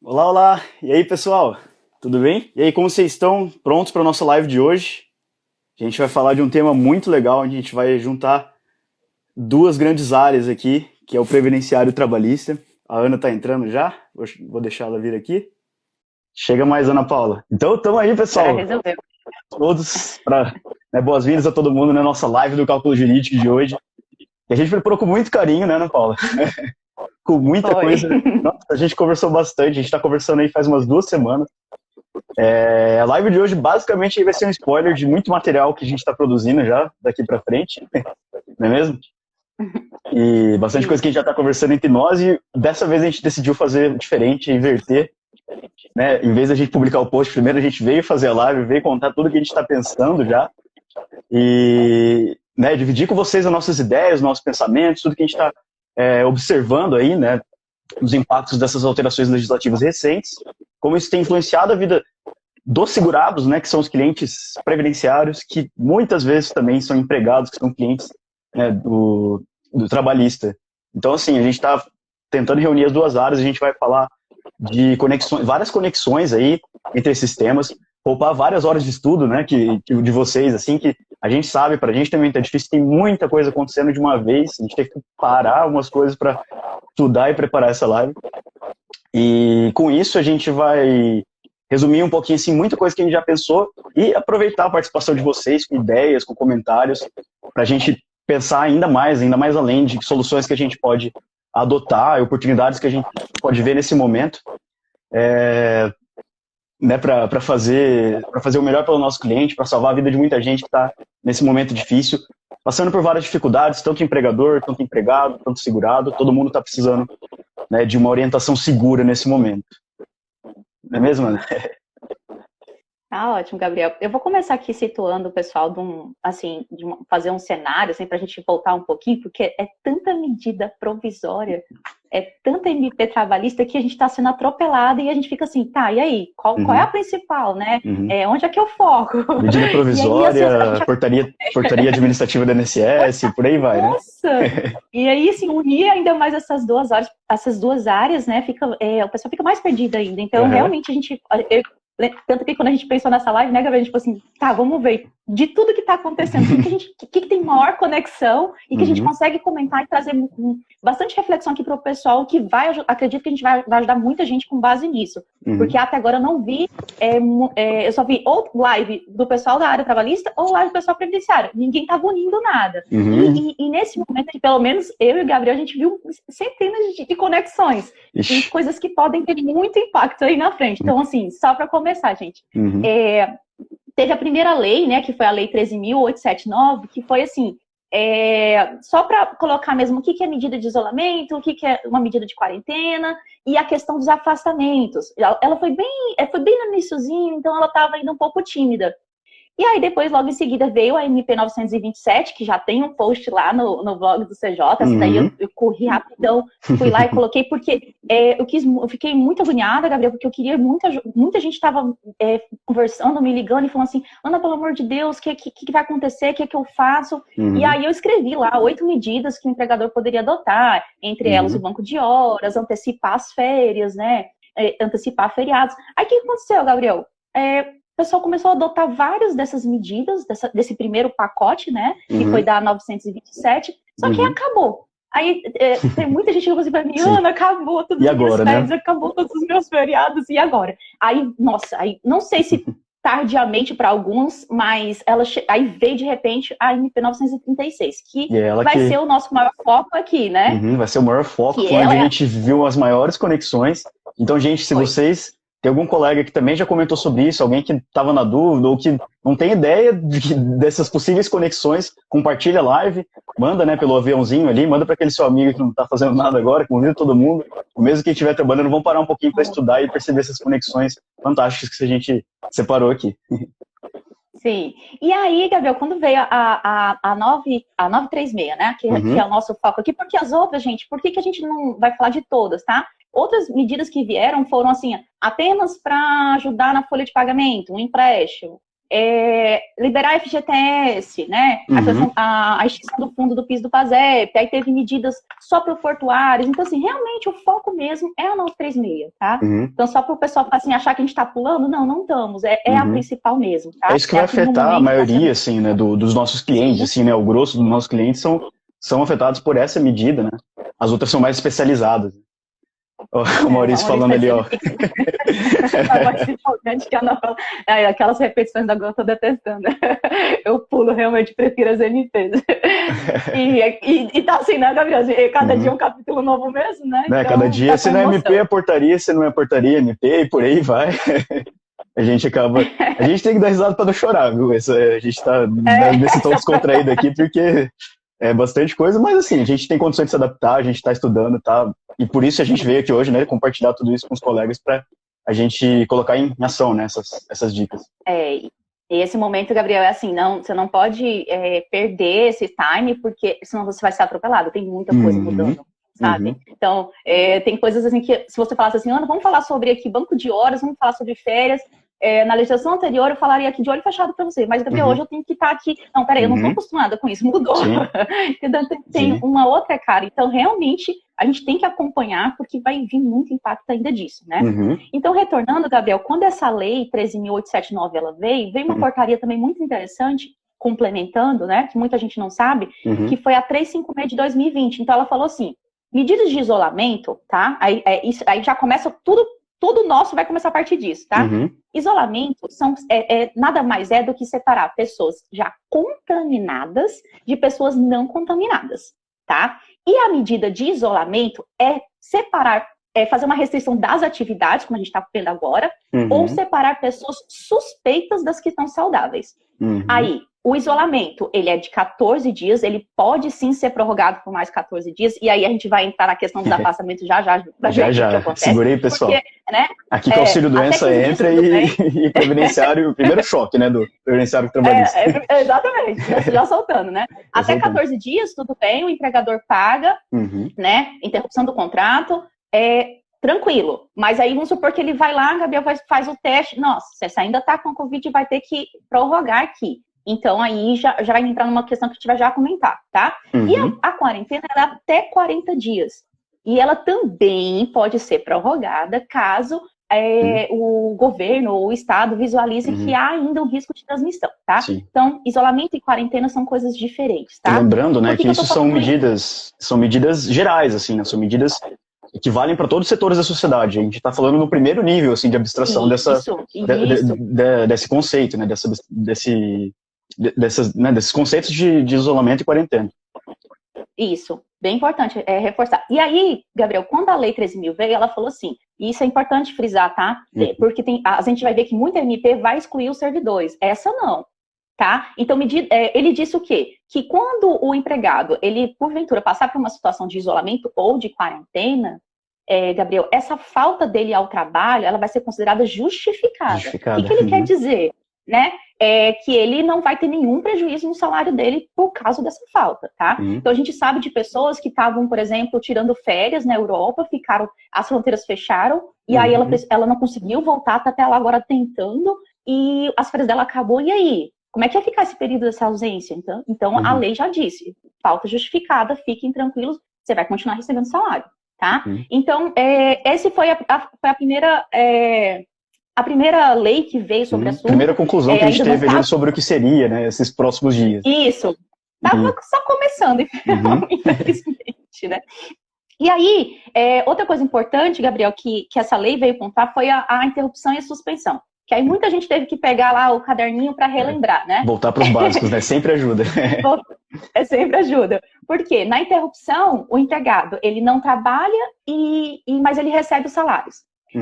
Olá, olá! E aí, pessoal? Tudo bem? E aí, como vocês estão? Prontos para a nossa live de hoje? A gente vai falar de um tema muito legal, onde a gente vai juntar duas grandes áreas aqui, que é o previdenciário trabalhista. A Ana está entrando já, vou deixar ela vir aqui. Chega mais, Ana Paula. Então, estamos aí, pessoal. Resolveu. Todos, boas-vindas a todo mundo na nossa live do Cálculo Jurídico de hoje. E a gente preparou com muito carinho, né, Ana Paula? Com muita Foi. coisa. Nossa, a gente conversou bastante, a gente está conversando aí faz umas 2 semanas. A live de hoje basicamente vai ser um spoiler de muito material que a gente está produzindo já daqui para frente, não é mesmo? E bastante coisa que a gente já está conversando entre nós, e dessa vez a gente decidiu fazer diferente, inverter, né? Em vez da gente publicar o post primeiro, a gente veio fazer a live, veio contar tudo que a gente está pensando já e, né, dividir com vocês as nossas ideias, nossos pensamentos, tudo que a gente está observando aí, né, os impactos dessas alterações legislativas recentes, como isso tem influenciado a vida dos segurados, né, que são os clientes previdenciários, que muitas vezes também são empregados, que são clientes, né, do trabalhista. Então, assim, a gente está tentando reunir as duas áreas, a gente vai falar de conexões, várias conexões aí entre esses temas, poupar várias horas de estudo, né, que de vocês, assim, que a gente sabe, pra gente também tá difícil, tem muita coisa acontecendo de uma vez, a gente tem que parar algumas coisas para estudar e preparar essa live. E com isso a gente vai resumir um pouquinho, assim, muita coisa que a gente já pensou e aproveitar a participação de vocês com ideias, com comentários, para a gente pensar ainda mais além de soluções que a gente pode adotar, oportunidades que a gente pode ver nesse momento, né, para fazer o melhor pelo nosso cliente, para salvar a vida de muita gente que está nesse momento difícil, passando por várias dificuldades, tanto empregador, tanto empregado, tanto segurado, todo mundo está precisando, né, de uma orientação segura nesse momento. Não é mesmo, Ana? Tá ótimo, Gabriel. Eu vou começar aqui situando o pessoal fazer um cenário, assim, para a gente voltar um pouquinho, porque é tanta medida provisória, é tanta MP trabalhista que a gente está sendo atropelado e a gente fica assim, tá, e aí? Qual é a principal, né? Uhum. Onde é que eu foco? Medida provisória, E aí, portaria administrativa da NSS, por aí vai, né? Nossa! E aí, assim, unir ainda mais essas duas áreas, né? O pessoal fica mais perdido ainda. Então, realmente, tanto que quando a gente pensou nessa live, né, Gabriel, a gente falou assim, tá, vamos ver de tudo que tá acontecendo, o que tem maior conexão e que a gente consegue comentar e trazer bastante reflexão aqui pro pessoal que acredito que a gente vai ajudar muita gente com base nisso. Porque até agora eu não vi, eu só vi ou live do pessoal da área trabalhista ou live do pessoal previdenciário. Ninguém tava unindo nada. E nesse momento, pelo menos eu e o Gabriel, a gente viu centenas de conexões. E coisas que podem ter muito impacto aí na frente. Então, assim, só para começar, gente. Teve a primeira lei, né, que foi a Lei 13.879, que foi assim, só para colocar mesmo o que é medida de isolamento, o que é uma medida de quarentena, e a questão dos afastamentos. Ela foi bem no iniciozinho, então ela estava ainda um pouco tímida. E aí, depois, logo em seguida, veio a MP 927, que já tem um post lá no blog do CJ. Essa daí eu corri rapidão, fui lá e coloquei, porque eu fiquei muito agoniada, Gabriel, porque eu queria muita gente estava conversando, me ligando e falando assim, Ana, pelo amor de Deus, o que vai acontecer? O que eu faço? E aí eu escrevi lá 8 medidas que o empregador poderia adotar, entre elas o banco de horas, antecipar as férias, né? Antecipar feriados. Aí o que aconteceu, Gabriel? O pessoal começou a adotar várias dessas medidas, desse primeiro pacote, né? Que foi da 927, só que acabou. Aí tem muita gente que falou assim pra mim, Ana, acabou todas as minhas férias, né? Acabou todos os meus feriados, e agora? Aí, nossa, não sei se tardiamente para alguns, mas aí veio de repente a MP 936, que vai ser o nosso maior foco aqui, né? Vai ser o maior foco, foi onde a gente viu as maiores conexões. Então, gente, se vocês... Tem algum colega que também já comentou sobre isso, alguém que estava na dúvida ou que não tem ideia dessas possíveis conexões, compartilha a live, manda, né, pelo aviãozinho ali, manda para aquele seu amigo que não está fazendo nada agora, convida todo mundo, mesmo quem estiver trabalhando, vão parar um pouquinho para estudar e perceber essas conexões fantásticas que a gente separou aqui. Sim. E aí, Gabriel, quando veio a 936, né, que é o nosso foco aqui, porque as outras, gente, por que a gente não vai falar de todas, tá? Outras medidas que vieram foram, assim, apenas para ajudar na folha de pagamento, um empréstimo. liberar FGTS, né? Uhum. A extinção do fundo do PIS do PASEP, aí teve medidas só para portuários. Então, assim, realmente o foco mesmo é a 936, tá? Uhum. Então, só para o pessoal assim, achar que a gente está pulando, não estamos. É a principal mesmo, tá? É isso que vai afetar a maioria, assim, né, dos nossos clientes, Sim. assim, né? O grosso dos nossos clientes são afetados por essa medida, né? As outras são mais especializadas. O Maurício falando ali, ó. Aquelas repetições agora eu tô detestando. Eu pulo, realmente prefiro as MPs. E tá assim, né, Gabriel? Cada dia é um capítulo novo mesmo, né? Então, cada dia, tá se não é MP, é portaria, se não é portaria, MP, e por aí vai. A gente tem que dar risada pra não chorar, viu? A gente tá nesse tom descontraído aqui, porque é bastante coisa, mas assim, a gente tem condições de se adaptar, a gente tá estudando, tá? E por isso a gente veio aqui hoje, né, compartilhar tudo isso com os colegas para a gente colocar em ação, né, essas dicas. E esse momento, Gabriel, é assim, você não pode perder esse time, porque senão você vai ser atropelado, tem muita coisa mudando, sabe? Então, tem coisas assim que, se você falasse assim, Ana, vamos falar sobre aqui banco de horas, vamos falar sobre férias, na legislação anterior eu falaria aqui de olho fechado para você, mas, Gabriel, hoje eu tenho que estar aqui, não, peraí, eu não estou acostumada com isso, mudou. Então, tem uma outra cara, então, realmente, a gente tem que acompanhar, porque vai vir muito impacto ainda disso, né? Então, retornando, Gabriel, quando essa lei 13.879 ela veio uma portaria também muito interessante, complementando, né, que muita gente não sabe, que foi a 356 de 2020. Então, ela falou assim, medidas de isolamento, tá? Aí já começa tudo nosso vai começar a partir disso, tá? Isolamento nada mais é do que separar pessoas já contaminadas de pessoas não contaminadas, tá? E a medida de isolamento é separar, fazer uma restrição das atividades, como a gente está vendo agora, ou separar pessoas suspeitas das que estão saudáveis. Aí, o isolamento, ele é de 14 dias, ele pode sim ser prorrogado por mais 14 dias, e aí a gente vai entrar na questão dos afastamentos já. Segurei, pessoal. Porque, né, aqui que o auxílio-doença entra e previdenciário, o primeiro choque, né, do previdenciário trabalhista. Exatamente, já soltando, né? Até 14 dias, tudo bem, o empregador paga, né, interrupção do contrato, tranquilo. Mas aí vamos supor que ele vai lá, Gabriel faz o teste, nossa, você ainda tá com Covid, vai ter que prorrogar aqui. Então, aí já vai entrar numa questão que a gente vai já comentar, tá? E a quarentena é até 40 dias. E ela também pode ser prorrogada caso o governo ou o Estado visualize que há ainda um risco de transmissão, tá? Então, isolamento e quarentena são coisas diferentes, tá? Lembrando, né, que isso são medidas gerais, assim, né? São medidas que valem para todos os setores da sociedade. A gente está falando no primeiro nível, assim, de abstração desse conceito, né? Desses conceitos de isolamento e quarentena. Isso, bem importante reforçar. E aí, Gabriel, quando a Lei 13.000 veio, ela falou assim, e isso é importante frisar, tá? Porque a gente vai ver que muita MP vai excluir os servidores. Essa não, tá? Então, ele disse o quê? Que quando o empregado, ele, porventura, passar por uma situação de isolamento ou de quarentena, Gabriel, essa falta dele ao trabalho, ela vai ser considerada justificada. O que ele quer dizer? Né? Que ele não vai ter nenhum prejuízo no salário dele por causa dessa falta, tá? Então a gente sabe de pessoas que estavam, por exemplo, tirando férias na Europa, as fronteiras fecharam, e aí ela não conseguiu voltar, tá até lá agora tentando, e as férias dela acabou, e aí? Como é que ia ficar esse período dessa ausência? Então a lei já disse, falta justificada, fiquem tranquilos, você vai continuar recebendo salário, tá? Então, esse foi a primeira... A primeira lei que veio sobre o assunto... Primeira conclusão que a gente teve ali sobre o que seria, né, esses próximos dias. Isso. Estava só começando, infelizmente, né? E aí, outra coisa importante, Gabriel, que essa lei veio contar foi a interrupção e a suspensão. Que aí muita gente teve que pegar lá o caderninho para relembrar, né? Voltar para os básicos, né? Sempre ajuda. Sempre ajuda. Por quê? Na interrupção, o empregado, ele não trabalha, mas ele recebe os salários.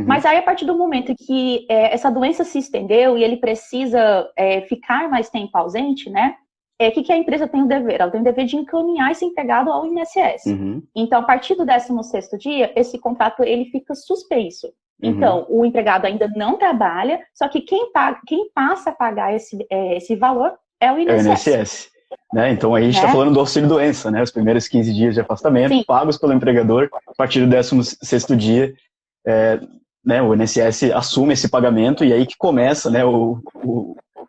Mas aí, a partir do momento que essa doença se estendeu e ele precisa ficar mais tempo ausente, né? O que a empresa tem o dever? Ela tem o dever de encaminhar esse empregado ao INSS. Então, a partir do 16º dia, esse contrato ele fica suspenso. Então, o empregado ainda não trabalha, só que quem passa a pagar esse valor é o INSS. Né? Então, aí a gente está falando do auxílio-doença, né? Os primeiros 15 dias de afastamento, pagos pelo empregador, a partir do 16º dia, né, o INSS assume esse pagamento e aí que começa, né,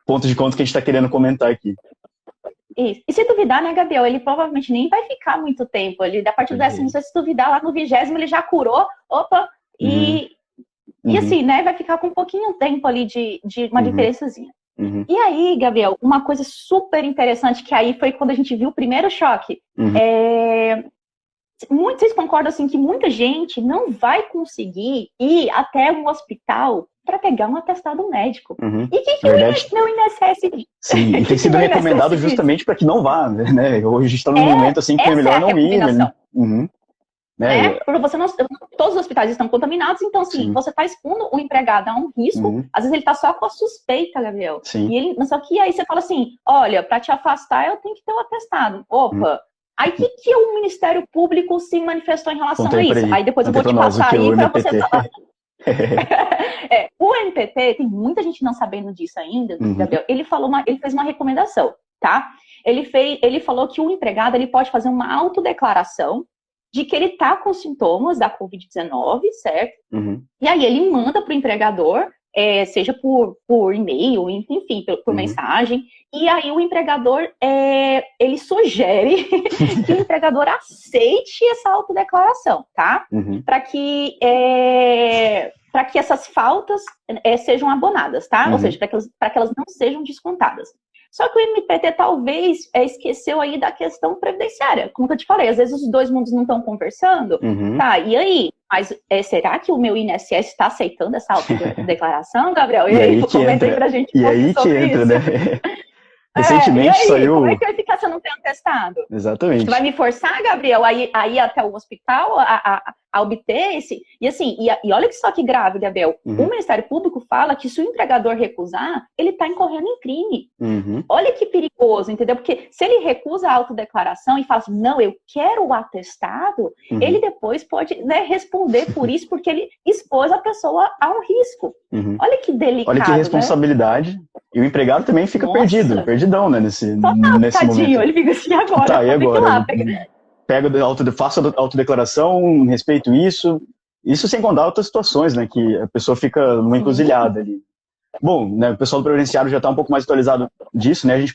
ponto de conta que a gente está querendo comentar aqui. Isso. E se duvidar, né, Gabriel, ele provavelmente nem vai ficar muito tempo. Ele, a partir do 10º, se duvidar, lá no 20º ele já curou, e assim, né, vai ficar com um pouquinho tempo ali de uma diferençazinha. E aí, Gabriel, uma coisa super interessante, que aí foi quando a gente viu o primeiro choque. Vocês concordam, assim, que muita gente não vai conseguir ir até um hospital para pegar um atestado médico. E o que o INSS diz? Sim, e tem sido recomendado justamente para que não vá, né? Hoje a gente está num momento assim que é melhor não ir. Porque todos os hospitais estão contaminados, então assim, você está expondo o empregado a um risco, às vezes ele está só com a suspeita, Gabriel. Só que aí você fala assim, olha, para te afastar eu tenho que ter um atestado. Aí o que o Ministério Público se manifestou em relação a isso? Aí depois eu vou te passar aí para você falar. O MPT, tem muita gente não sabendo disso ainda, Gabriel. Ele fez uma recomendação, tá? Ele falou que o empregado ele pode fazer uma autodeclaração de que ele tá com sintomas da Covid-19, certo? E aí ele manda pro empregador, seja por e-mail, enfim, por mensagem. E aí o empregador, ele sugere que o empregador aceite essa autodeclaração, tá? Para que essas faltas sejam abonadas, tá? Ou seja, para que elas não sejam descontadas. Só que o MPT talvez esqueceu aí da questão previdenciária. Como eu te falei, às vezes os dois mundos não estão conversando. Tá, e aí? Mas será que o meu INSS está aceitando essa autodeclaração, Gabriel? E aí, comenta aí pra gente um pouco sobre isso. Né? Recentemente saiu... Como é que vai ficar se eu não tenho atestado? Exatamente. Você vai me forçar, Gabriel, a ir até o hospital a obter esse... E assim, e olha que só que grave, Gabriel. O Ministério Público fala que se o empregador recusar, ele está incorrendo em crime. Olha que perigoso, entendeu? Porque se ele recusa a autodeclaração e fala assim, não, eu quero o atestado, ele depois pode, né, responder por isso, porque ele expôs a pessoa a um risco. Olha que delicado, olha que responsabilidade. Né? E o empregado também fica perdidão, né, nesse tadinho, momento. Ele fica assim, agora, tá, e agora? Faço a autodeclaração, respeito isso. Isso sem contar outras situações, né, que a pessoa fica numa encruzilhada ali. Bom, né, o pessoal do Previdenciário já está um pouco mais atualizado disso, né, a gente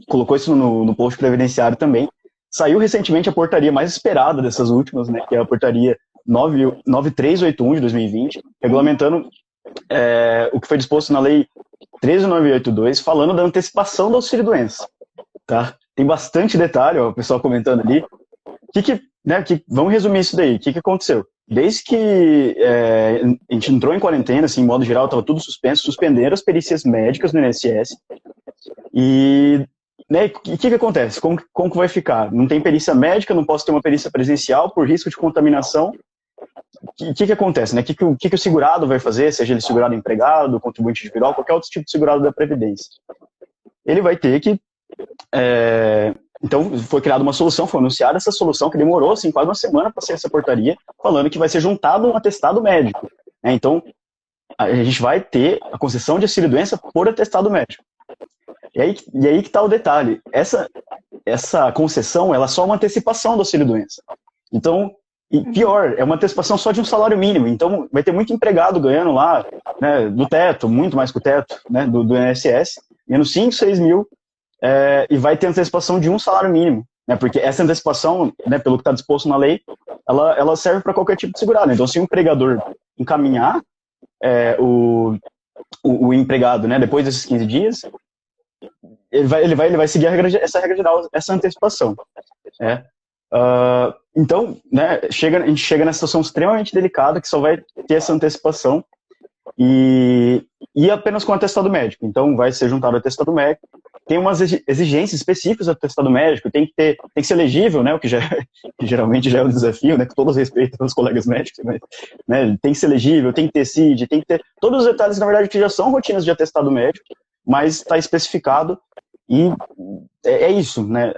colocou isso no post Previdenciário também. Saiu recentemente a portaria mais esperada dessas últimas, né, que é a portaria 9381 de 2020, regulamentando o que foi disposto na lei 13982, falando da antecipação do auxílio-doença. Tá? Tem bastante detalhe, ó, o pessoal comentando ali. Vamos resumir isso daí. O que aconteceu? Desde que a gente entrou em quarentena, assim, em modo geral, estava tudo suspenso, suspenderam as perícias médicas no INSS. E o que acontece? Como que vai ficar? Não tem perícia médica, não posso ter uma perícia presencial por risco de contaminação. O que acontece? Né? O que o segurado vai fazer, seja ele segurado empregado, contribuinte individual, qualquer outro tipo de segurado da Previdência? Ele vai ter que... Então, foi criada uma solução, foi anunciada essa solução, que demorou assim, quase uma semana para sair essa portaria, falando que vai ser juntado um atestado médico. Então, a gente vai ter a concessão de auxílio-doença por atestado médico. E aí que está o detalhe. Essa concessão, ela é só uma antecipação do auxílio-doença. Então, e pior, é uma antecipação só de um salário mínimo. Então, vai ter muito empregado ganhando lá, né, do teto, muito mais que o teto, né, do INSS, ganhando 5, 6 mil, e vai ter antecipação de um salário mínimo, né, porque essa antecipação, né, pelo que está disposto na lei, ela serve para qualquer tipo de segurado. Então, se o empregador encaminhar o empregado, né, depois desses 15 dias, ele vai seguir essa regra geral, essa antecipação. Então, né, a gente chega nessa situação extremamente delicada que só vai ter essa antecipação e apenas com atestado médico. Então, vai ser juntado o atestado médico. Tem umas exigências específicas do atestado médico, tem que ser elegível, né, o que geralmente já é um desafio, né, com todo respeito aos colegas médicos, mas, né, tem que ser elegível, tem que ter CID, tem que ter todos os detalhes, na verdade, que já são rotinas de atestado médico, mas está especificado e é isso, né,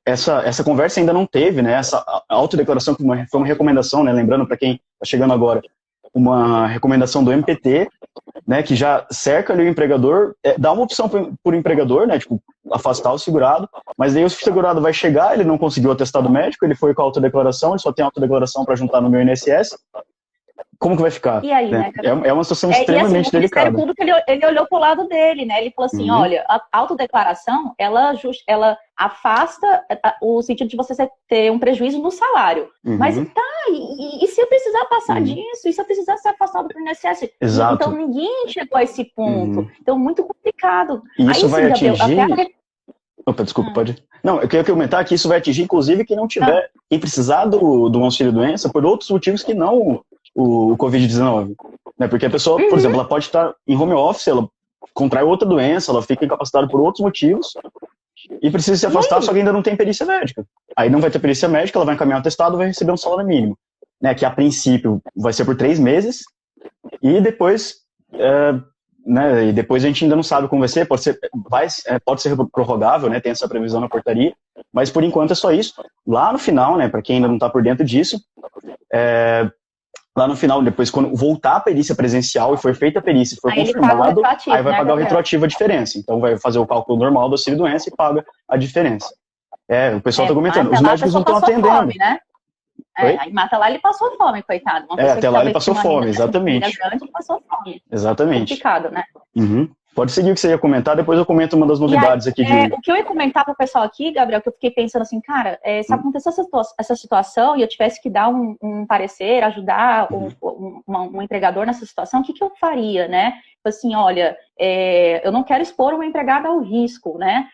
essa conversa ainda não teve, né, essa autodeclaração que foi uma recomendação, né, lembrando para quem está chegando agora, uma recomendação do MPT, né, que já cerca ali o empregador, dá uma opção para o empregador, né, tipo, afastar o segurado, mas aí o segurado vai chegar, ele não conseguiu o atestado médico, ele foi com a autodeclaração, ele só tem a autodeclaração para juntar no meu INSS, como que vai ficar? E aí, né? né? É uma situação extremamente e assim, delicada. O Ministério Público, ele olhou pro lado dele, né? Ele falou assim, olha, a autodeclaração, ela afasta o sentido de você ter um prejuízo no salário. Mas tá, e se eu precisar passar disso? E se eu precisar ser afastado do INSS? Exato. Então, ninguém chegou a esse ponto. Então, muito complicado. E isso vai atingir... Opa, desculpa, pode... Não, eu queria comentar que isso vai atingir, inclusive, quem não tiver, quem precisar do auxílio-doença por outros motivos que não o Covid-19. Né? Porque a pessoa, por exemplo, ela pode estar em home office, ela contrai outra doença, ela fica incapacitada por outros motivos e precisa se afastar, só que ainda não tem perícia médica. Aí não vai ter perícia médica, ela vai encaminhar um atestado e vai receber um salário mínimo. Né? Que a princípio vai ser por 3 meses e depois... né, e depois a gente ainda não sabe como vai ser, pode ser prorrogável, né, tem essa previsão na portaria, mas por enquanto é só isso. Lá no final, né, para quem ainda não está por dentro disso, lá no final, depois quando voltar a perícia presencial e for feita a perícia e for confirmado, aí vai pagar o retroativo a diferença. Então vai fazer o cálculo normal do auxílio-doença e paga a diferença. O pessoal está comentando, os médicos não estão atendendo. Fome, né? Aí mata lá, ele passou fome, coitado. Até lá ele passou fome, exatamente. Grande, passou fome. Exatamente. Complicado, né? Pode seguir o que você ia comentar, depois eu comento uma das novidades aqui. O que eu ia comentar para o pessoal aqui, Gabriel, que eu fiquei pensando assim, cara, se acontecesse essa situação e eu tivesse que dar um parecer, ajudar um empregador nessa situação, o que eu faria, né? Assim, olha, eu não quero expor uma empregada ao risco, né?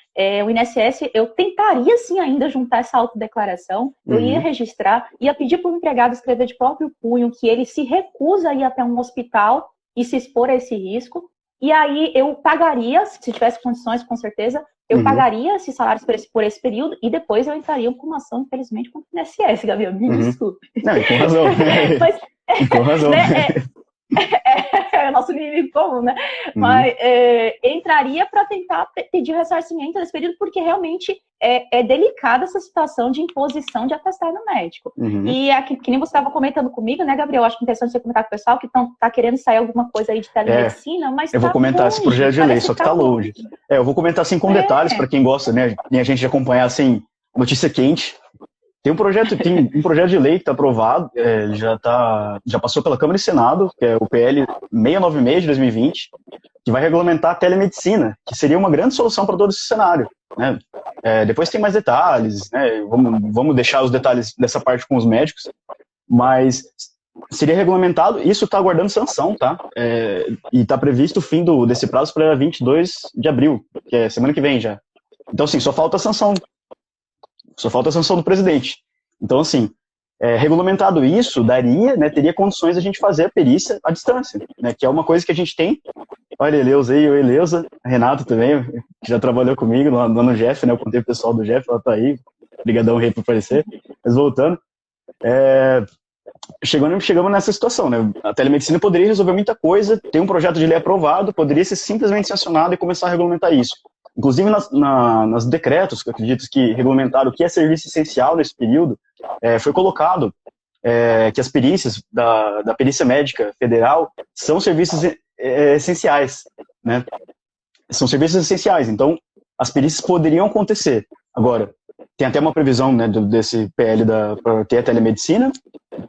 O INSS, eu tentaria sim ainda juntar essa autodeclaração, eu ia registrar, ia pedir para o empregado escrever de próprio punho que ele se recusa a ir até um hospital e se expor a esse risco. E aí eu pagaria, se tivesse condições, com certeza, eu pagaria esses salários por esse período e depois eu entraria com uma ação, infelizmente, contra o INSS, Gabriel. Me desculpe. Não, com razão. Mas, com razão. Né, é o nosso inimigo comum, né? Mas entraria para tentar pedir ressarcimento nesse período, porque realmente é delicada essa situação de imposição de atestado médico. E aqui, que nem você estava comentando comigo, né, Gabriel? Acho que é interessante você comentar com o pessoal que tá querendo sair alguma coisa aí de telemedicina, mas eu vou comentar esse projeto de lei, só que tá longe. Eu vou comentar assim com detalhes para quem gosta, né? E a gente de acompanhar assim, notícia quente. Tem um projeto de lei que está aprovado, já passou pela Câmara e Senado, que é o PL 696 de 2020, que vai regulamentar a telemedicina, que seria uma grande solução para todo esse cenário. Né? Depois tem mais detalhes, né? Vamos deixar os detalhes dessa parte com os médicos, mas seria regulamentado, isso está aguardando sanção, tá? E está previsto o fim desse prazo para 22 de abril, que é semana que vem já. Então, assim, só falta a sanção do presidente. Então, assim, regulamentado isso, teria condições a gente fazer a perícia à distância, né, que é uma coisa que a gente tem. Olha, Eleusa aí, Eleusa, Renato também, que já trabalhou comigo lá no Jeff, né, eu contei pro pessoal do Jeff, ela tá aí, obrigadão, Rei, por aparecer. Mas voltando, chegamos nessa situação, né, a telemedicina poderia resolver muita coisa, tem um projeto de lei aprovado, poderia ser simplesmente sancionado e começar a regulamentar isso. Inclusive, nas decretos, que eu acredito que regulamentaram o que é serviço essencial nesse período, foi colocado que as perícias da Perícia Médica Federal são serviços essenciais, né? São serviços essenciais, então as perícias poderiam acontecer. Agora, tem até uma previsão, né, desse PL para ter a telemedicina,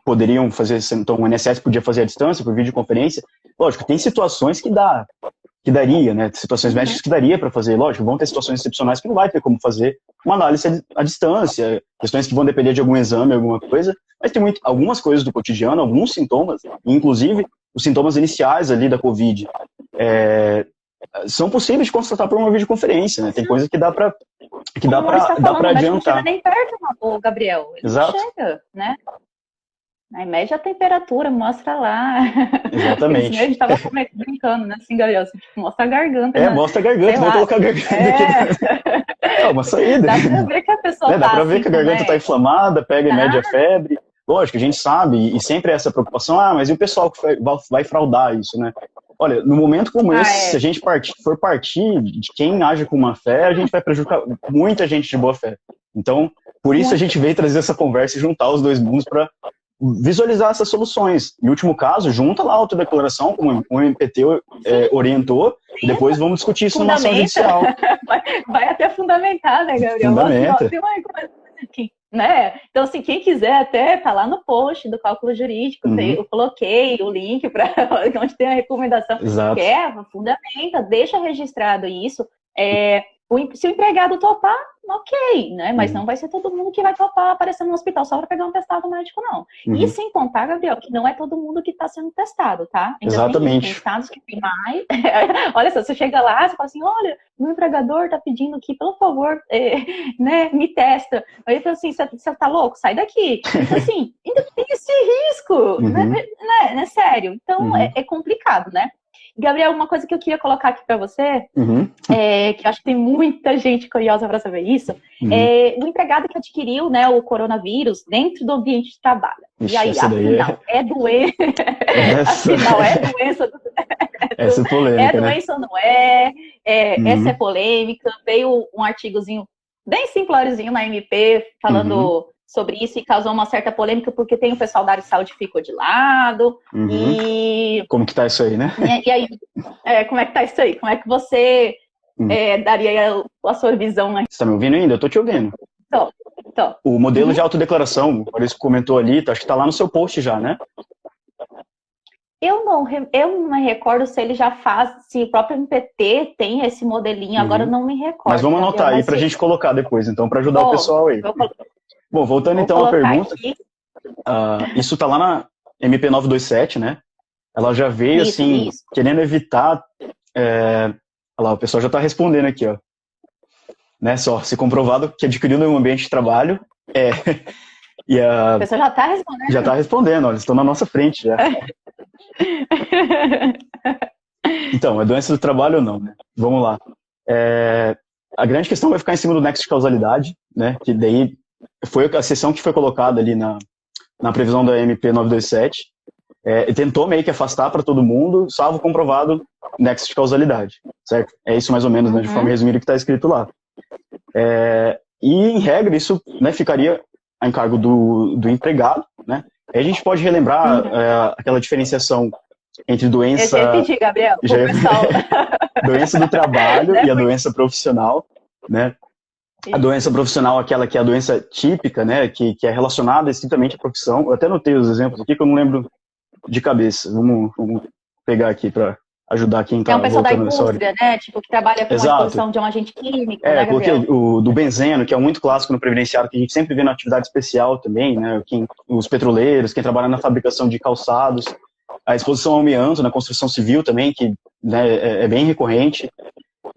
poderiam fazer, então o INSS podia fazer à distância, por videoconferência. Lógico, tem situações que daria, né, situações médicas que daria para fazer, lógico, vão ter situações excepcionais que não vai ter como fazer uma análise à distância, questões que vão depender de algum exame, alguma coisa, mas tem algumas coisas do cotidiano, alguns sintomas, inclusive os sintomas iniciais ali da Covid, são possíveis de constatar por uma videoconferência, né, tem coisa que dá para adiantar. Não chega nem perto, Gabriel, ele não chega, né? Aí mede a temperatura, mostra lá. Exatamente. A gente tava brincando, né? Assim, Gabriel, assim, tipo, mostra a garganta. Mostra a garganta, vou colocar a garganta aqui. É uma saída. Dá pra ver que a pessoa tá dá pra ver assim, que a garganta tá inflamada, pega e mede a febre. Lógico, a gente sabe, e sempre essa preocupação, mas e o pessoal que vai fraudar isso, né? Olha, no momento como esse, se a gente for partir de quem age com má fé, a gente vai prejudicar muita gente de boa fé. Então, por isso a gente veio trazer essa conversa e juntar os dois mundos para visualizar essas soluções. Em último caso, junta lá a autodeclaração, como o MPT orientou, e depois vamos discutir isso numa ação judicial. Vai até fundamentar, né, Gabriel? Fundamenta. Né? Então, assim, quem quiser até tá lá no post do cálculo jurídico, eu coloquei o link para onde tem a recomendação, Exato. que fundamenta, deixa registrado isso. Se o empregado topar, ok, né? Mas não vai ser todo mundo que vai topar aparecendo no hospital só para pegar um testado médico, não. E sem contar, Gabriel, que não é todo mundo que está sendo testado, tá? Ainda Exatamente. Tem estados que tem mais. Olha só, você chega lá, você fala assim, olha, meu empregador tá pedindo aqui, pelo favor, né, me testa. Aí eu falo assim, você tá louco? Sai daqui. Então, assim, ainda tem esse risco, né? Sério. Então, é complicado, né? Gabriel, uma coisa que eu queria colocar aqui para você, que eu acho que tem muita gente curiosa para saber isso, o empregado que adquiriu, né, o coronavírus dentro do ambiente de trabalho. Ixi, e aí, afinal, é doença? Afinal, é doença? Essa é polêmica, é doença ou não é? Essa é polêmica. Veio um artigozinho bem simplesinho na MP falando sobre isso e causou uma certa polêmica porque tem o pessoal da área de saúde que ficou de lado. E como que tá isso aí, né? E aí, como é que tá isso aí? Como é que você daria a sua visão aí? Você tá me ouvindo ainda? Eu tô te ouvindo. Tô. O modelo de autodeclaração, por isso que comentou ali, acho que tá lá no seu post já, né? Eu não me recordo se ele já faz, se o próprio MPT tem esse modelinho, agora eu não me recordo. Mas vamos anotar aí pra gente colocar depois, então, pra ajudar o pessoal aí. Bom, voltando então à pergunta, isso tá lá na MP 927, né? Ela já veio, querendo evitar... Olha lá, o pessoal já tá respondendo aqui, ó. Né, só, se comprovado que adquiriu no ambiente de trabalho, e o pessoal já tá respondendo? Já tá respondendo, ó, eles estão na nossa frente já. Então, é doença do trabalho ou não, né? Vamos lá. A grande questão vai ficar em cima do nexo de causalidade, né? Que daí foi a seção que foi colocada ali na previsão da MP 927, e tentou meio que afastar para todo mundo, salvo comprovado nexo de causalidade, certo? É isso mais ou menos, né, de forma resumida, que está escrito lá. E, em regra, isso, né, ficaria a encargo do empregado, né? Aí a gente pode relembrar aquela diferenciação entre doença... Eu já entendi, Gabriel. Doença do trabalho e a doença profissional, né? A doença profissional, aquela que é a doença típica, né, que é relacionada estritamente à profissão. Eu até notei os exemplos aqui que eu não lembro de cabeça. Vamos pegar aqui para ajudar quem está voltando da nessa hora. indústria, né? Tipo, que trabalha com a exposição de um agente químico, né, eu coloquei o do benzeno, que é muito clássico no previdenciário, que a gente sempre vê na atividade especial também, né? Os petroleiros, quem trabalha na fabricação de calçados, a exposição ao amianto na construção civil também, que, né, é bem recorrente.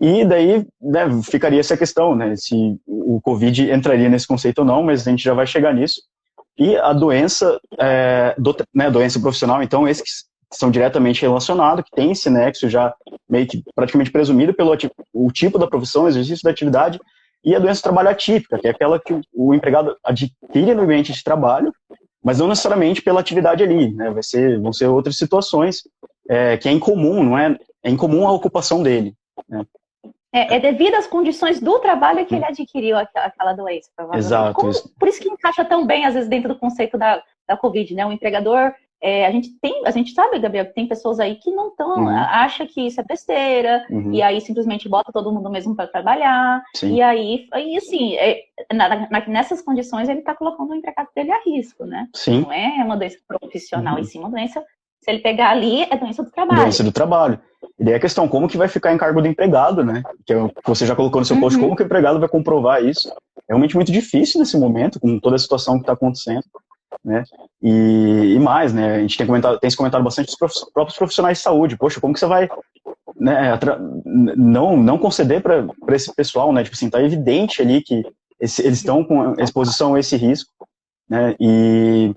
E daí, né, ficaria essa questão, né, se o Covid entraria nesse conceito ou não, mas a gente já vai chegar nisso. E a doença, doença profissional, então, esses que são diretamente relacionados, que tem esse nexo já meio que praticamente presumido pelo o tipo da profissão, exercício da atividade, e a doença do trabalho atípica, que é aquela que o empregado adquire no ambiente de trabalho, mas não necessariamente pela atividade ali, né, vão ser outras situações que é incomum, não é? É incomum a ocupação dele, né? Devido às condições do trabalho que ele adquiriu aquela doença, provavelmente. Exato. Por isso que encaixa tão bem, às vezes, dentro do conceito da Covid, né? O empregador, a gente sabe, Gabriel, que tem pessoas aí que não estão, acha que isso é besteira, e aí simplesmente bota todo mundo mesmo para trabalhar, e aí assim, nessas condições ele está colocando o empregado dele a risco, né? Sim. Não é uma doença profissional, e sim uma doença, se ele pegar ali, é doença do trabalho. Doença do trabalho. E daí a questão, como que vai ficar em cargo do empregado, né? Que você já colocou no seu post, como que o empregado vai comprovar isso? É realmente muito difícil nesse momento, com toda a situação que está acontecendo, né? E mais, né? A gente tem se comentado bastante dos próprios profissionais de saúde. Poxa, como que você vai, né, não conceder para esse pessoal, né? Tipo assim, tá evidente ali que eles estão com exposição a esse risco, né? E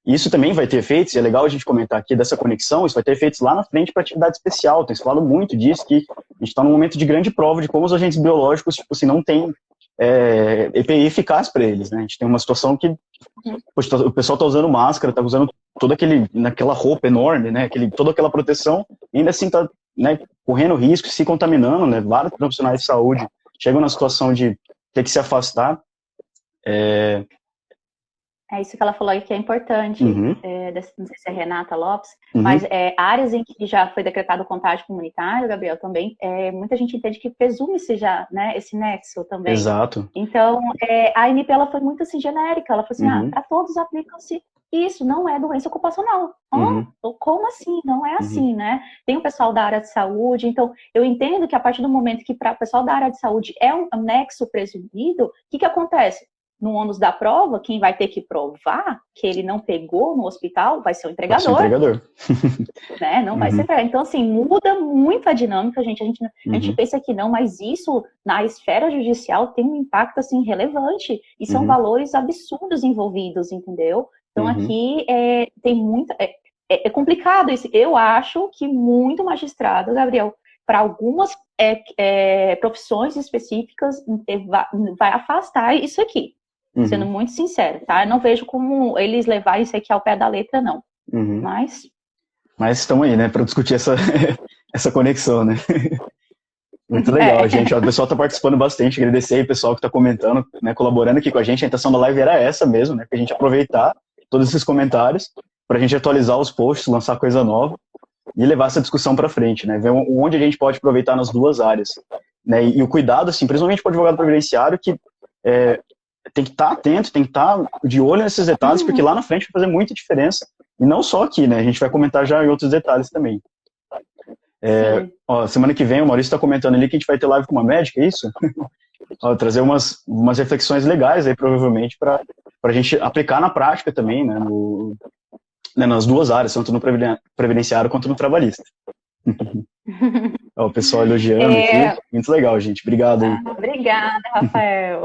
isso também vai ter efeitos, e é legal a gente comentar aqui dessa conexão, isso vai ter efeitos lá na frente para atividade especial. Tem se falado muito disso, que a gente está num momento de grande prova de como os agentes biológicos, tipo assim, não tem EPI eficaz para eles, né? A gente tem uma situação que poxa, o pessoal está usando máscara, está usando naquela roupa enorme, né? Toda aquela proteção, e ainda assim está, né, correndo risco, se contaminando, né? Vários profissionais de saúde chegam na situação de ter que se afastar. É isso que ela falou aí que é importante, Uhum, não sei se é Renata Lopes, uhum, mas áreas em que já foi decretado contágio comunitário, Gabriel, também, muita gente entende que presume-se já, né, esse nexo também. exato. Então, a ANP, ela foi muito assim, genérica, ela falou assim, Uhum, para todos aplicam-se isso, não é doença ocupacional. uhum, Como assim? Não é uhum, assim, né? Tem o pessoal da área de saúde, então eu entendo que a partir do momento que para o pessoal da área de saúde é um nexo presumido, o que acontece? No ônus da prova, quem vai ter que provar que ele não pegou no hospital vai ser o vai ser o entregador, entregador. né? Não vai ser. Uhum, Então, assim, muda muito a dinâmica, gente. A gente uhum, pensa que não, mas isso na esfera judicial tem um impacto, assim, relevante. E são uhum, valores absurdos envolvidos, entendeu? Então, uhum, aqui tem muita. É complicado isso. Eu acho que muito magistrado, Gabriel, para algumas profissões específicas, vai afastar isso aqui. Sendo uhum, muito sincero, tá? Eu não vejo como eles levarem isso aqui ao pé da letra, não. uhum. Mas. Mas estamos aí, né, para discutir essa, essa conexão, né? Muito legal, É. gente. O pessoal está participando bastante. Agradecer aí o pessoal que está comentando, né, colaborando aqui com a gente. A intenção da live era essa mesmo, né? Para a gente aproveitar todos esses comentários, para a gente atualizar os posts, lançar coisa nova e levar essa discussão para frente, né? Ver onde a gente pode aproveitar nas duas áreas, né? E o cuidado, assim, principalmente para o advogado previdenciário, que tem que estar atento, tem que estar de olho nesses detalhes, porque lá na frente vai fazer muita diferença. E não só aqui, né? A gente vai comentar já em outros detalhes também. Sim. Ó, semana que vem o Maurício está comentando ali que a gente vai ter live com uma médica, é isso? Ó, trazer umas reflexões legais aí, provavelmente, para a gente aplicar na prática também, né, nas duas áreas, tanto no previdenciário quanto no trabalhista. Ó, o pessoal elogiando aqui. Muito legal, gente. Obrigado aí. Obrigada, Rafael.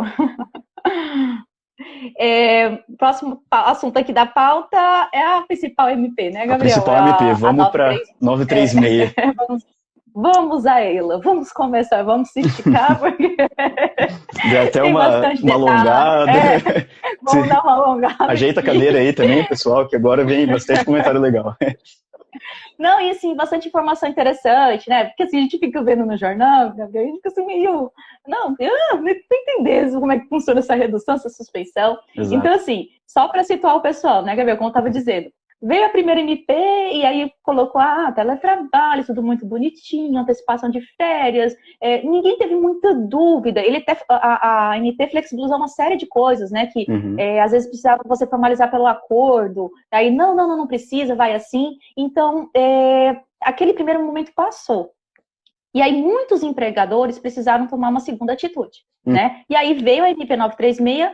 Próximo assunto aqui da pauta é a principal MP, né, A Gabriel? principal MP. A Vamos para 936. Vamos a ela. Vamos começar. Vamos se esticar, porque Deu até tem bastante uma detalhe. alongada. Vamos dar uma alongada. Ajeita a cadeira aí também, pessoal, que agora vem bastante comentário legal. Não, e assim, bastante informação interessante, né? Porque assim, a gente fica vendo no jornal, a gente fica assim meio. Não entender como é que funciona essa redução, essa suspeição. Exato. Então, assim, só para situar o pessoal, né, Gabriel, como eu estava dizendo. Veio a primeira MP e aí colocou teletrabalho, tudo muito bonitinho, antecipação de férias. Ninguém teve muita dúvida. A MP flexibilizou uma série de coisas, né? Que às vezes precisava você formalizar pelo acordo. Aí, não precisa, vai assim. Então, aquele primeiro momento passou. E aí, muitos empregadores precisaram tomar uma segunda atitude, né? E aí veio a MP 936,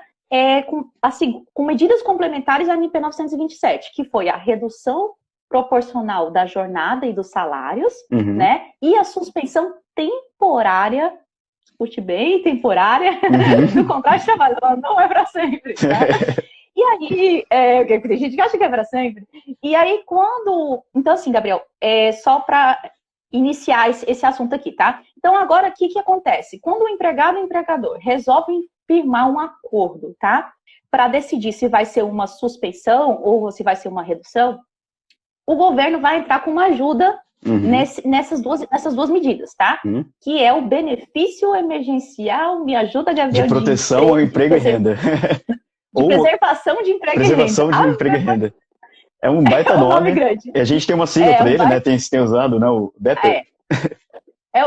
com medidas complementares à MP 927, que foi a redução proporcional da jornada e dos salários, né? E a suspensão temporária, escute bem, temporária, do contrato de trabalho, não é para sempre, né? E aí, tem gente que acha que é para sempre. E aí, então, assim, Gabriel, só para iniciar esse assunto aqui, tá? Então, agora, o que acontece? Quando o empregado e o empregador resolvem firmar um acordo, tá? Para decidir se vai ser uma suspensão ou se vai ser uma redução, o governo vai entrar com uma ajuda nessas duas medidas, tá? Que é o benefício emergencial, me ajuda, Gabriel, de proteção ao emprego e renda. De preservação de emprego e renda. Preservação de emprego e renda. É um baita nome. Grande. E a gente tem uma sigla para ele, né? Tem usado, né? O BEPER.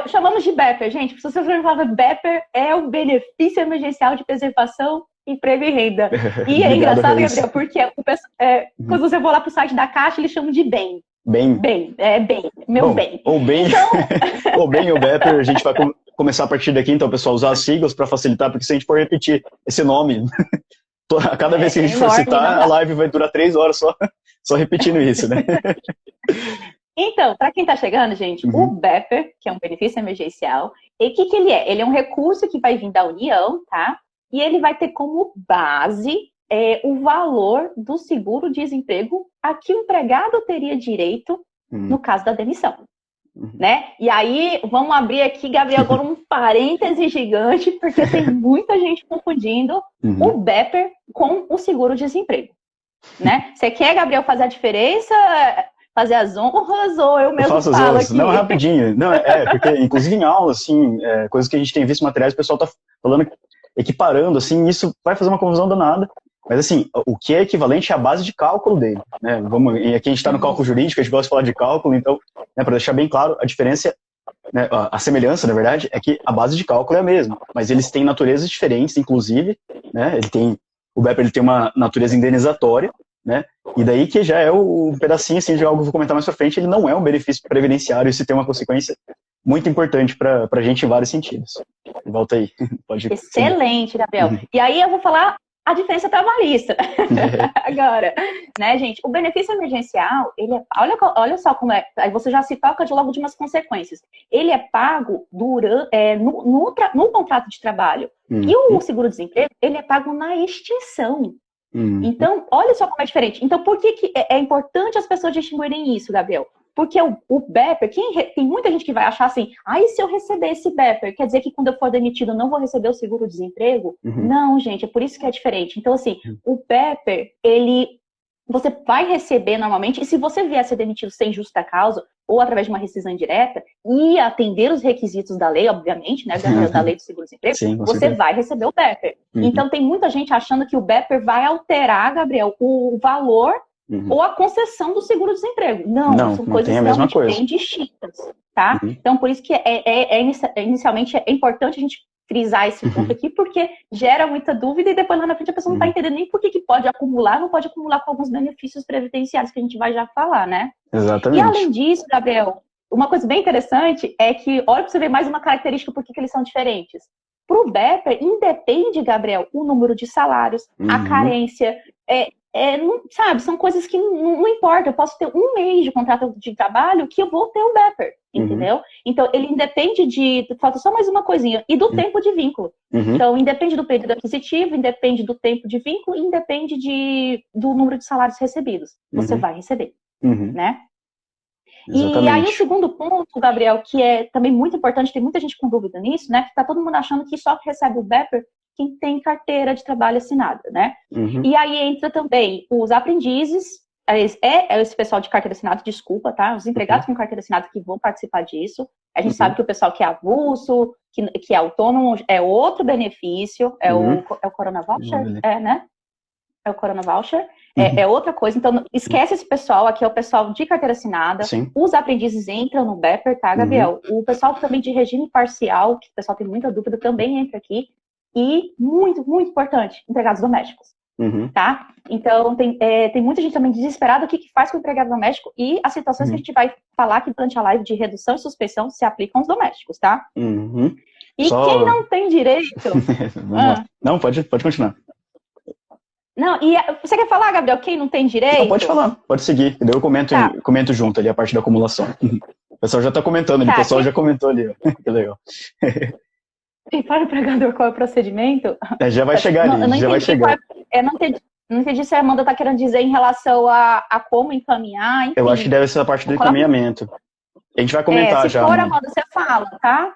Chamamos de BEPER, gente. Se você for falar BEPER, é o benefício emergencial de preservação, emprego e renda. E é engraçado, Gabriel, porque quando você for lá para o site da Caixa, eles chamam de BEM. Bem. Bem, bem. Ou bem, então... ou bem, ou BEPER, a gente vai começar a partir daqui, então, pessoal, usar as siglas para facilitar, porque se a gente for repetir esse nome, cada vez que a gente for citar, a live vai durar 3 horas só repetindo isso, né? Então, para quem está chegando, gente, o BEPER, que é um benefício emergencial, e o que ele é? Ele é um recurso que vai vir da União, tá? E ele vai ter como base o valor do seguro-desemprego a que o empregado teria direito no caso da demissão, né? E aí, vamos abrir aqui, Gabriel, agora um parêntese gigante, porque tem muita gente confundindo o BEPER com o seguro-desemprego, né? Você quer, Gabriel, fazer a diferença... fazer as honras ou eu mesmo falo aqui? Não, rapidinho. Não, porque inclusive em aula, assim, coisas que a gente tem visto materiais, o pessoal tá falando, equiparando, assim, isso vai fazer uma confusão danada. Mas assim, o que é equivalente à base de cálculo dele, né? E aqui a gente está no cálculo jurídico, a gente gosta de falar de cálculo, então, né, para deixar bem claro, a diferença, né, a semelhança, na verdade, é que a base de cálculo é a mesma, mas eles têm naturezas diferentes, inclusive, né? O BEPR ele tem uma natureza indenizatória, né? E daí que já é o pedacinho assim, de algo que eu vou comentar mais pra frente, ele não é um benefício previdenciário, isso tem uma consequência muito importante para a gente em vários sentidos. Volta aí. Pode Excelente, Gabriel. E aí eu vou falar a diferença trabalhista agora, né, gente? O benefício emergencial, ele é, olha só como é, aí você já se toca de logo de umas consequências. Ele é pago no contrato de trabalho. E o seguro-desemprego, ele é pago na extinção. Então, olha só como é diferente. Então, por que é importante as pessoas distinguirem isso, Gabriel? Porque o BEPR, tem muita gente que vai achar assim, e se eu receber esse BEPR, quer dizer que quando eu for demitido eu não vou receber o seguro-desemprego? Não, gente, é por isso que é diferente. Então, assim, o BEPR, você vai receber normalmente, e se você vier a ser demitido sem justa causa, ou através de uma rescisão indireta, e atender os requisitos da lei, obviamente, né, da lei do seguro-desemprego, você vai receber o BEPR. Então, tem muita gente achando que o BEPR vai alterar, Gabriel, o valor ou a concessão do seguro-desemprego. Não, são coisas realmente bem distintas, tá? Então, por isso que inicialmente é importante a gente frisar esse ponto aqui, porque gera muita dúvida e depois lá na frente a pessoa não está entendendo nem por que pode acumular, não pode acumular com alguns benefícios previdenciários que a gente vai já falar, né? Exatamente. E além disso, Gabriel, uma coisa bem interessante é que, olha para você ver mais uma característica por que eles são diferentes. Para o BEPR, independe, Gabriel, o número de salários, a carência, não, sabe, são coisas que não importa, eu posso ter um mês de contrato de trabalho que eu vou ter o BEPR, entendeu? Então, ele independe falta só mais uma coisinha, e do tempo de vínculo. Então, independe do período aquisitivo, independe do tempo de vínculo, independe do número de salários recebidos. Você vai receber, né? Exatamente. E aí o segundo ponto, Gabriel, que é também muito importante, tem muita gente com dúvida nisso, né? Que tá todo mundo achando que só recebe o BEPR quem tem carteira de trabalho assinada, né? E aí entra também os aprendizes, esse pessoal de carteira assinada, desculpa, tá? Os empregados com carteira assinada que vão participar disso. A gente sabe que o pessoal que é avulso, que é autônomo, é outro benefício, é o Corona Voucher, né? É o Corona Voucher. É outra coisa, então esquece esse pessoal, aqui é o pessoal de carteira assinada. Os aprendizes entram no BEPR, tá, Gabriel? O pessoal também de regime parcial, que o pessoal tem muita dúvida, também entra aqui. E muito, muito importante, empregados domésticos, tá? Então, tem muita gente também desesperada, o que faz com o empregado doméstico e as situações que a gente vai falar aqui durante a live de redução e suspensão se aplicam aos domésticos, tá? E quem não tem direito... Não, pode continuar. Não, e você quer falar, Gabriel, quem não tem direito? Não, pode falar, pode seguir. Daí eu comento junto ali a parte da acumulação. O pessoal já está comentando ali, o pessoal já comentou ali. Ó. Que legal. E para o empregador, qual é o procedimento? Já vai chegar ali, já vai chegar. Não entendi se a Amanda está querendo dizer em relação a como encaminhar, enfim. Eu acho que deve ser a parte do encaminhamento. A gente vai comentar já. Se for, Amanda, você fala, tá?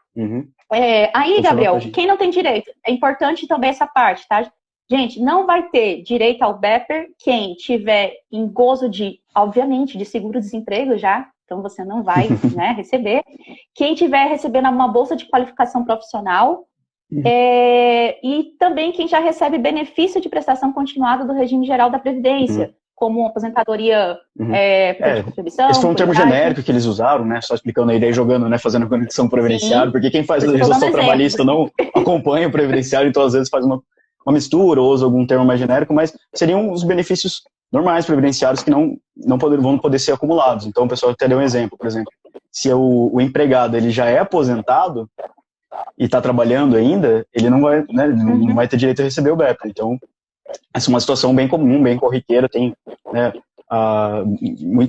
Aí, Gabriel, quem não tem direito? É importante também essa parte, tá? Gente, não vai ter direito ao BEPR quem tiver em gozo obviamente, de seguro-desemprego já, então você não vai receber. Quem tiver recebendo uma bolsa de qualificação profissional e também quem já recebe benefício de prestação continuada do regime geral da Previdência, como aposentadoria por contribuição. Esse foi um termo genérico que eles usaram, né? Só explicando a ideia, jogando, né? Fazendo conexão previdenciário, porque quem faz legislação trabalhista não acompanha o previdenciário, então às vezes faz uma mistura ou usa algum termo mais genérico, mas seriam os benefícios normais previdenciários que não vão poder ser acumulados. Então, o pessoal até deu um exemplo, por exemplo, se o empregado ele já é aposentado e está trabalhando ainda, ele não vai, né, não vai ter direito a receber o BEPR. Então, essa é uma situação bem comum, bem corriqueira, tem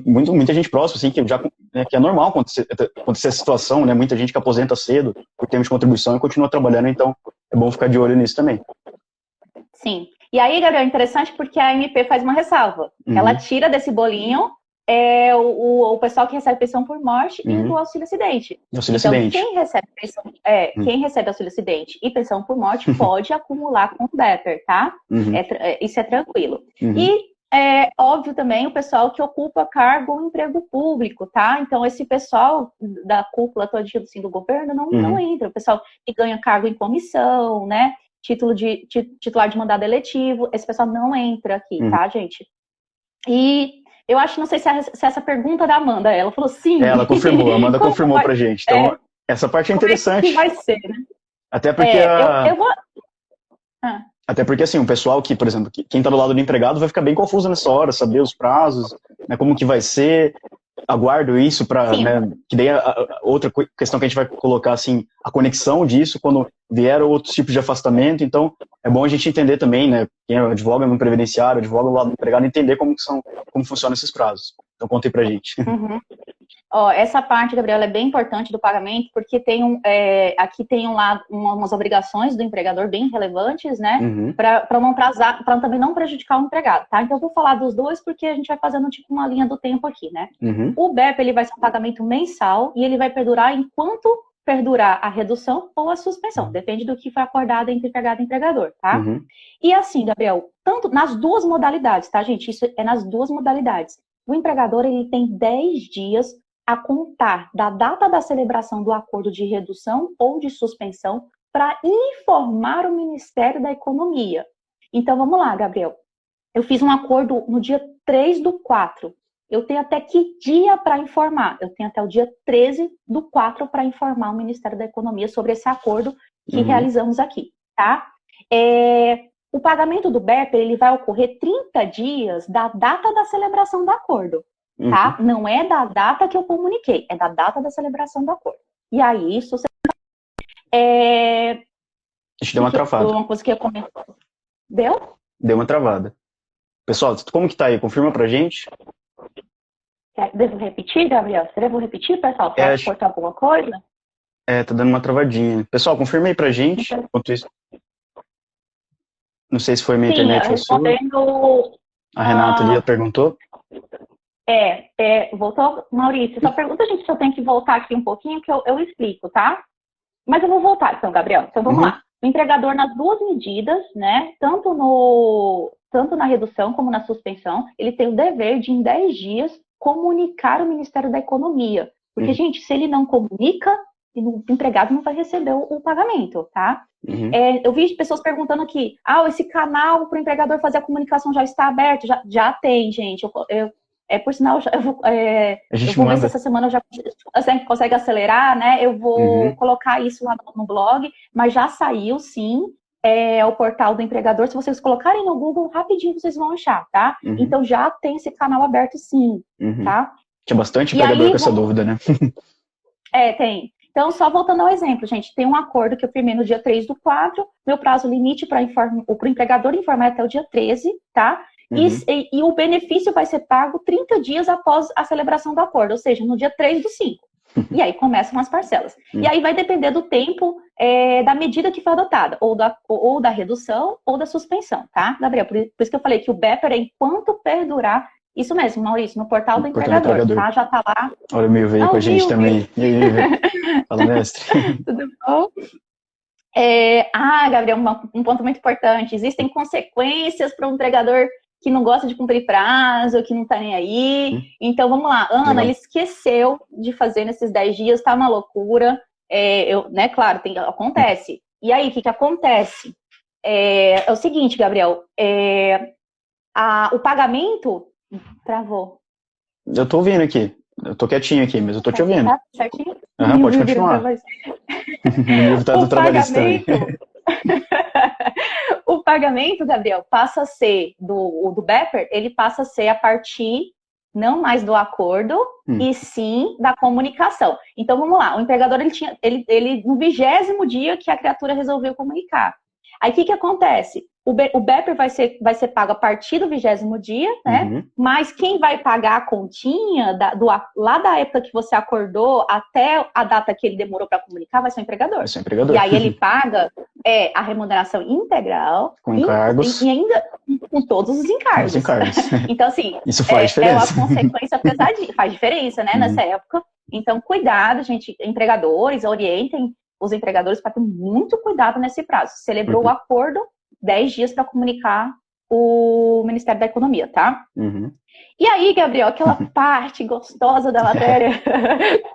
muita gente próxima, assim, que é normal acontecer essa situação, né, muita gente que aposenta cedo por tempo de contribuição e continua trabalhando, então é bom ficar de olho nisso também. Sim. E aí, Gabriel, é interessante porque a MP faz uma ressalva. Ela tira desse bolinho o pessoal que recebe pensão por morte e do auxílio-acidente. Então, quem recebe quem recebe auxílio-acidente e pensão por morte pode acumular com o BEPR, tá? Isso é tranquilo. E é óbvio também o pessoal que ocupa cargo ou emprego público, tá? Então, esse pessoal da cúpula toda assim, do governo não entra. O pessoal que ganha cargo em comissão, né? titular de mandado eletivo, esse pessoal não entra aqui, tá, gente? E eu acho, não sei se essa pergunta da Amanda, ela falou sim. Ela confirmou, a Amanda confirmou pra gente. Então, essa parte é interessante. Como é que vai ser, né? Até porque Até porque, assim, o pessoal que, por exemplo, quem tá do lado do empregado vai ficar bem confuso nessa hora, saber os prazos, né, como que vai ser. Aguardo isso para, né, que daí outra questão que a gente vai colocar, assim, a conexão disso quando vier outros tipos de afastamento. Então, é bom a gente entender também, né, quem advoga no previdenciário, advoga do lado do empregado, entender como funcionam esses prazos. Então, conta aí pra gente. Essa parte, Gabriela, é bem importante do pagamento, porque aqui tem umas obrigações do empregador bem relevantes, né? Para também não prejudicar o empregado, tá? Então, eu vou falar dos dois, porque a gente vai fazendo tipo uma linha do tempo aqui, né? O BEP, ele vai ser um pagamento mensal e ele vai perdurar enquanto perdurar a redução ou a suspensão. Depende do que foi acordado entre empregado e empregador, tá? E assim, Gabriel, tanto nas duas modalidades, tá, gente? Isso é nas duas modalidades. O empregador, ele tem 10 dias a contar da data da celebração do acordo de redução ou de suspensão para informar o Ministério da Economia. Então, vamos lá, Gabriel. Eu fiz um acordo no dia 3/4. Eu tenho até que dia para informar? Eu tenho até o dia 13/4 para informar o Ministério da Economia sobre esse acordo que realizamos aqui, tá? O pagamento do BEP, ele vai ocorrer 30 dias da data da celebração do acordo. Tá? Não é da data que eu comuniquei, é da data da celebração do acordo. E aí, isso você... Deixa eu dar uma travada. Uma coisa que eu comentei. Deu? Deu uma travada. Pessoal, como que tá aí? Confirma pra gente. Devo repetir, Gabriel? Você devo repetir, pessoal? Você vai cortar alguma coisa? Tá dando uma travadinha. Pessoal, confirma aí pra gente. Enquanto isso... Não sei se foi minha internet ou sua. A Renata ali perguntou. Voltou, Maurício. Só pergunta, gente, se eu tenho que voltar aqui um pouquinho, que eu explico, tá? Mas eu vou voltar, então, Gabriel. Então, vamos lá. O empregador, nas duas medidas, né, tanto na redução como na suspensão, ele tem o dever de, em 10 dias, comunicar o Ministério da Economia. Porque, gente, se ele não comunica, o empregado não vai receber o pagamento, tá? Eu vi pessoas perguntando aqui, esse canal para o empregador fazer a comunicação já está aberto? Já tem, gente. Por sinal, eu vou ver se essa semana você consegue acelerar, né? Eu vou colocar isso lá no blog, mas já saiu, sim, o portal do empregador. Se vocês colocarem no Google, rapidinho vocês vão achar, tá? Então, já tem esse canal aberto, sim, tá? Tinha bastante empregador com essa dúvida, né? Tem. Então, só voltando ao exemplo, gente, tem um acordo que eu firmei no dia 3/4, meu prazo limite para o empregador informar até o dia 13, tá? E o benefício vai ser pago 30 dias após a celebração do acordo, ou seja, no dia 3/5. E aí começam as parcelas. E aí vai depender do tempo da medida que foi adotada, ou da redução ou da suspensão, tá, Gabriel? Por isso que eu falei que o BEPER é enquanto perdurar. Isso mesmo, Maurício, no portal do empregador, tá? Já tá lá. Olha o Mil veio com a gente também. E aí, velho? Fala, mestre. Tudo bom? Gabriel, um ponto muito importante. Existem consequências para um empregador que não gosta de cumprir prazo, que não tá nem aí. Então, vamos lá. Ana, ele esqueceu de fazer nesses 10 dias, tá uma loucura. Claro, acontece. E aí, o que acontece? É o seguinte, Gabriel. O pagamento... Travou. Eu tô ouvindo aqui. Eu tô quietinho aqui, mas eu tô te ouvindo. Tá certinho? Pode continuar. O livro tá do trabalhista também. O pagamento, Gabriel, passa a ser do BEPER, ele passa a ser a partir não mais do acordo, e sim da comunicação. Então, vamos lá. O empregador, ele no 20º dia que a criatura resolveu comunicar. Aí, o que acontece? O BEPER vai ser pago a partir do 20º dia, né? Mas quem vai pagar a continha lá da época que você acordou até a data que ele demorou para comunicar vai ser o empregador. Vai ser o empregador. E aí ele paga a remuneração integral com encargos. E ainda com todos os encargos. Então, assim, isso faz diferença. É uma consequência pesadinha. Faz diferença, né, nessa época. Então, cuidado, gente. Empregadores, orientem os empregadores para ter muito cuidado nesse prazo. Celebrou o acordo, 10 dias para comunicar o Ministério da Economia, tá? E aí, Gabriel, aquela parte gostosa da matéria,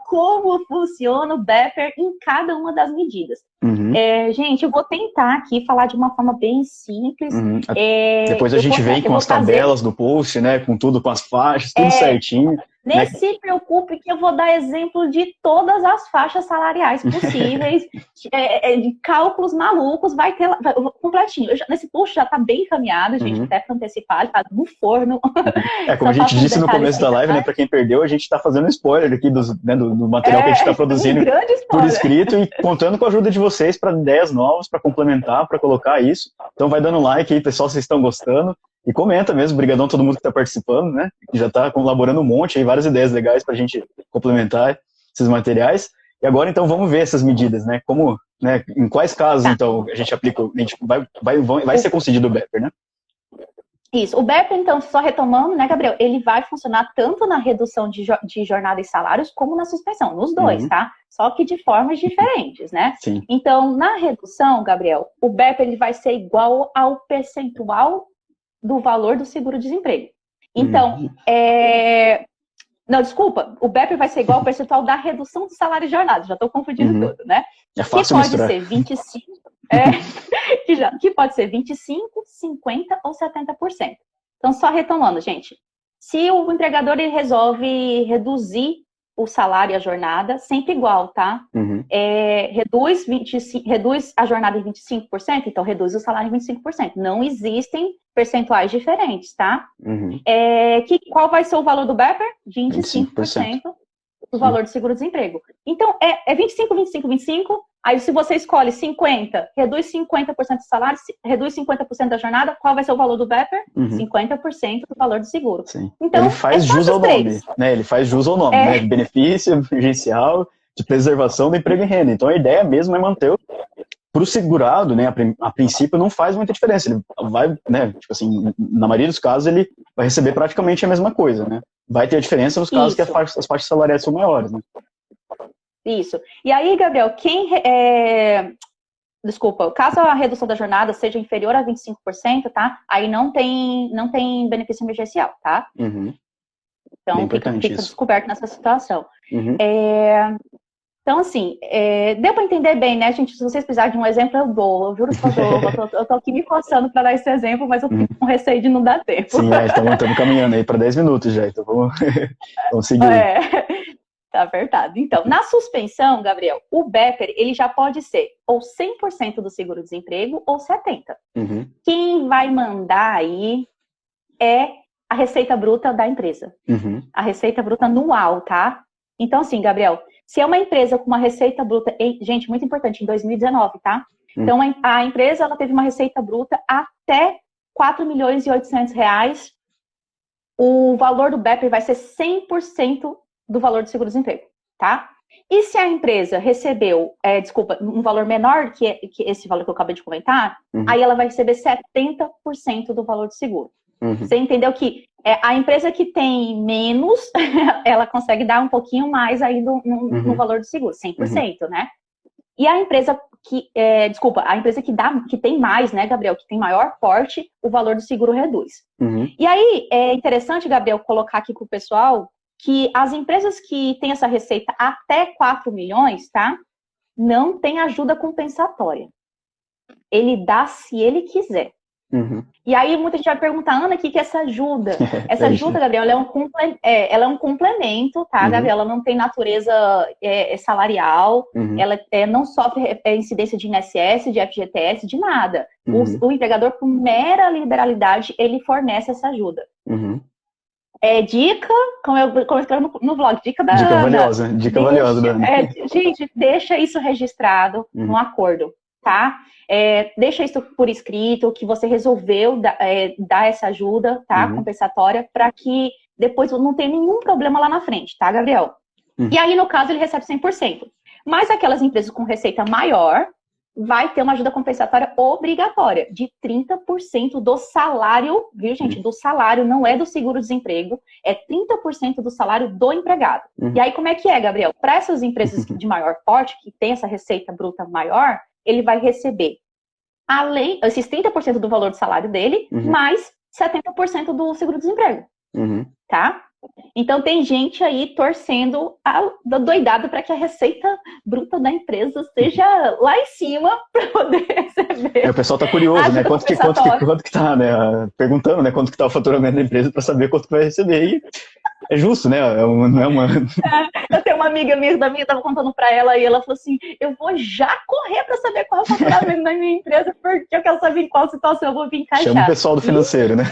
como funciona o BEPER em cada uma das medidas. Gente, eu vou tentar aqui falar de uma forma bem simples. Depois a gente vem com as tabelas do post, né? Com tudo, com as faixas, tudo certinho. Nem se preocupe que eu vou dar exemplo de todas as faixas salariais possíveis, de cálculos malucos, vai ter completinho. Nesse post já está bem encaminhado, gente, até para antecipar, está no forno. Como a gente disse no começo da live, né, para quem perdeu, a gente está fazendo spoiler aqui do material que a gente está produzindo por escrito e contando com a ajuda de vocês para ideias novas, para complementar, para colocar isso. Então vai dando like aí, pessoal, se vocês estão gostando. E comenta mesmo, brigadão a todo mundo que está participando, né? Que já está colaborando um monte, aí, várias ideias legais para a gente complementar esses materiais. E agora, então, vamos ver essas medidas, né? Como, né? Em quais casos, então, a gente aplica, a gente vai ser concedido o BEPER, né? Isso. O BEPER, então, só retomando, né, Gabriel? Ele vai funcionar tanto na redução de jornada e salários, como na suspensão, nos dois, tá? Só que de formas diferentes, né? Sim. Então, na redução, Gabriel, o BEPER ele vai ser igual ao percentual do valor do seguro-desemprego. Então, não, desculpa, o BEPER vai ser igual ao percentual da redução do salário e jornada, já estou confundindo tudo, né? É fácil misturar. Ser 25, que pode ser 25, 50 ou 70%. Então, só retomando, gente, se o empregador ele resolve reduzir o salário e a jornada, sempre igual, tá? Reduz a jornada em 25%, então reduz o salário em 25%. Não existem percentuais diferentes, tá? Qual vai ser o valor do BEPER? 25% do valor do seguro-desemprego. Então, é 25, 25, 25. Aí, se você escolhe 50, reduz 50% do salário, reduz 50% da jornada, qual vai ser o valor do BEPER? 50% do valor do seguro. Sim. Então, ele faz jus ao nome, né? Ele faz jus ao nome, né? Benefício emergencial de preservação do emprego e renda. Então, a ideia mesmo é manter para o segurado, né? A princípio, não faz muita diferença. Ele vai, né? Tipo assim, na maioria dos casos, ele vai receber praticamente a mesma coisa, né? Vai ter a diferença nos casos que as faixas salariais são maiores, né? Isso. E aí, Gabriel, desculpa, caso a redução da jornada seja inferior a 25%, tá? Aí não tem benefício emergencial, tá? Então, fica descoberto nessa situação. Então, assim, deu para entender bem, né, gente? Se vocês precisarem de um exemplo, eu dou. Eu juro que eu dou. Eu tô aqui me coçando para dar esse exemplo, mas eu fico com receio de não dar tempo. Sim, estamos caminhando aí para 10 minutos já, então vamos seguir. Tá apertado. Então, na suspensão, Gabriel, o BEPER, ele já pode ser ou 100% do seguro-desemprego ou 70%. Quem vai mandar aí é a receita bruta da empresa. A receita bruta anual, tá? Então, assim, Gabriel, se é uma empresa com uma receita bruta, gente, muito importante, em 2019, tá? Então, a empresa, ela teve uma receita bruta até R$4.800.000, o valor do BEPER vai ser 100% do valor do seguro-desemprego, tá? E se a empresa recebeu, um valor menor que esse valor que eu acabei de comentar, aí ela vai receber 70% do valor do seguro. Você entendeu que a empresa que tem menos, ela consegue dar um pouquinho mais aí no valor do seguro, 100%, né? E a empresa a empresa que tem mais, né, Gabriel, que tem maior porte, o valor do seguro reduz. E aí, é interessante, Gabriel, colocar aqui pro pessoal que as empresas que têm essa receita até 4 milhões, tá? Não tem ajuda compensatória. Ele dá se ele quiser. E aí muita gente vai perguntar, Ana, o que é essa ajuda? Essa ajuda, Gabriel, ela é um complemento, tá, Gabriel? Ela não tem natureza salarial, ela não sofre incidência de INSS, de FGTS, de nada. O empregador, por mera liberalidade, ele fornece essa ajuda. Dica, como eu escrevo no blog, dica da Ana. Dica valiosa da Ana. Gente, deixa isso registrado no acordo, tá? Deixa isso por escrito, que você resolveu dar essa ajuda, tá? Compensatória, para que depois não tenha nenhum problema lá na frente, tá, Gabriel? E aí, no caso, ele recebe 100%. Mas aquelas empresas com receita maior, vai ter uma ajuda compensatória obrigatória de 30% do salário, viu, gente? Do salário, não é do seguro-desemprego, é 30% do salário do empregado. E aí, como é que é, Gabriel? Para essas empresas de maior porte, que tem essa receita bruta maior, ele vai receber, além esses 30% do valor do salário dele, mais 70% do seguro-desemprego. Uhum. Tá? Então tem gente aí torcendo doidado para que a receita bruta da empresa seja lá em cima para poder receber. O pessoal tá curioso, né? Quanto que tá, né? Perguntando, né? Quanto que tá o faturamento da empresa para saber quanto que vai receber. E é justo, né? Não é uma... Eu tenho uma amiga minha da minha, tava contando para ela e ela falou assim: eu vou já correr para saber qual é o faturamento da minha empresa, porque eu quero saber em qual situação eu vou me encaixar. Chama o pessoal do financeiro, né?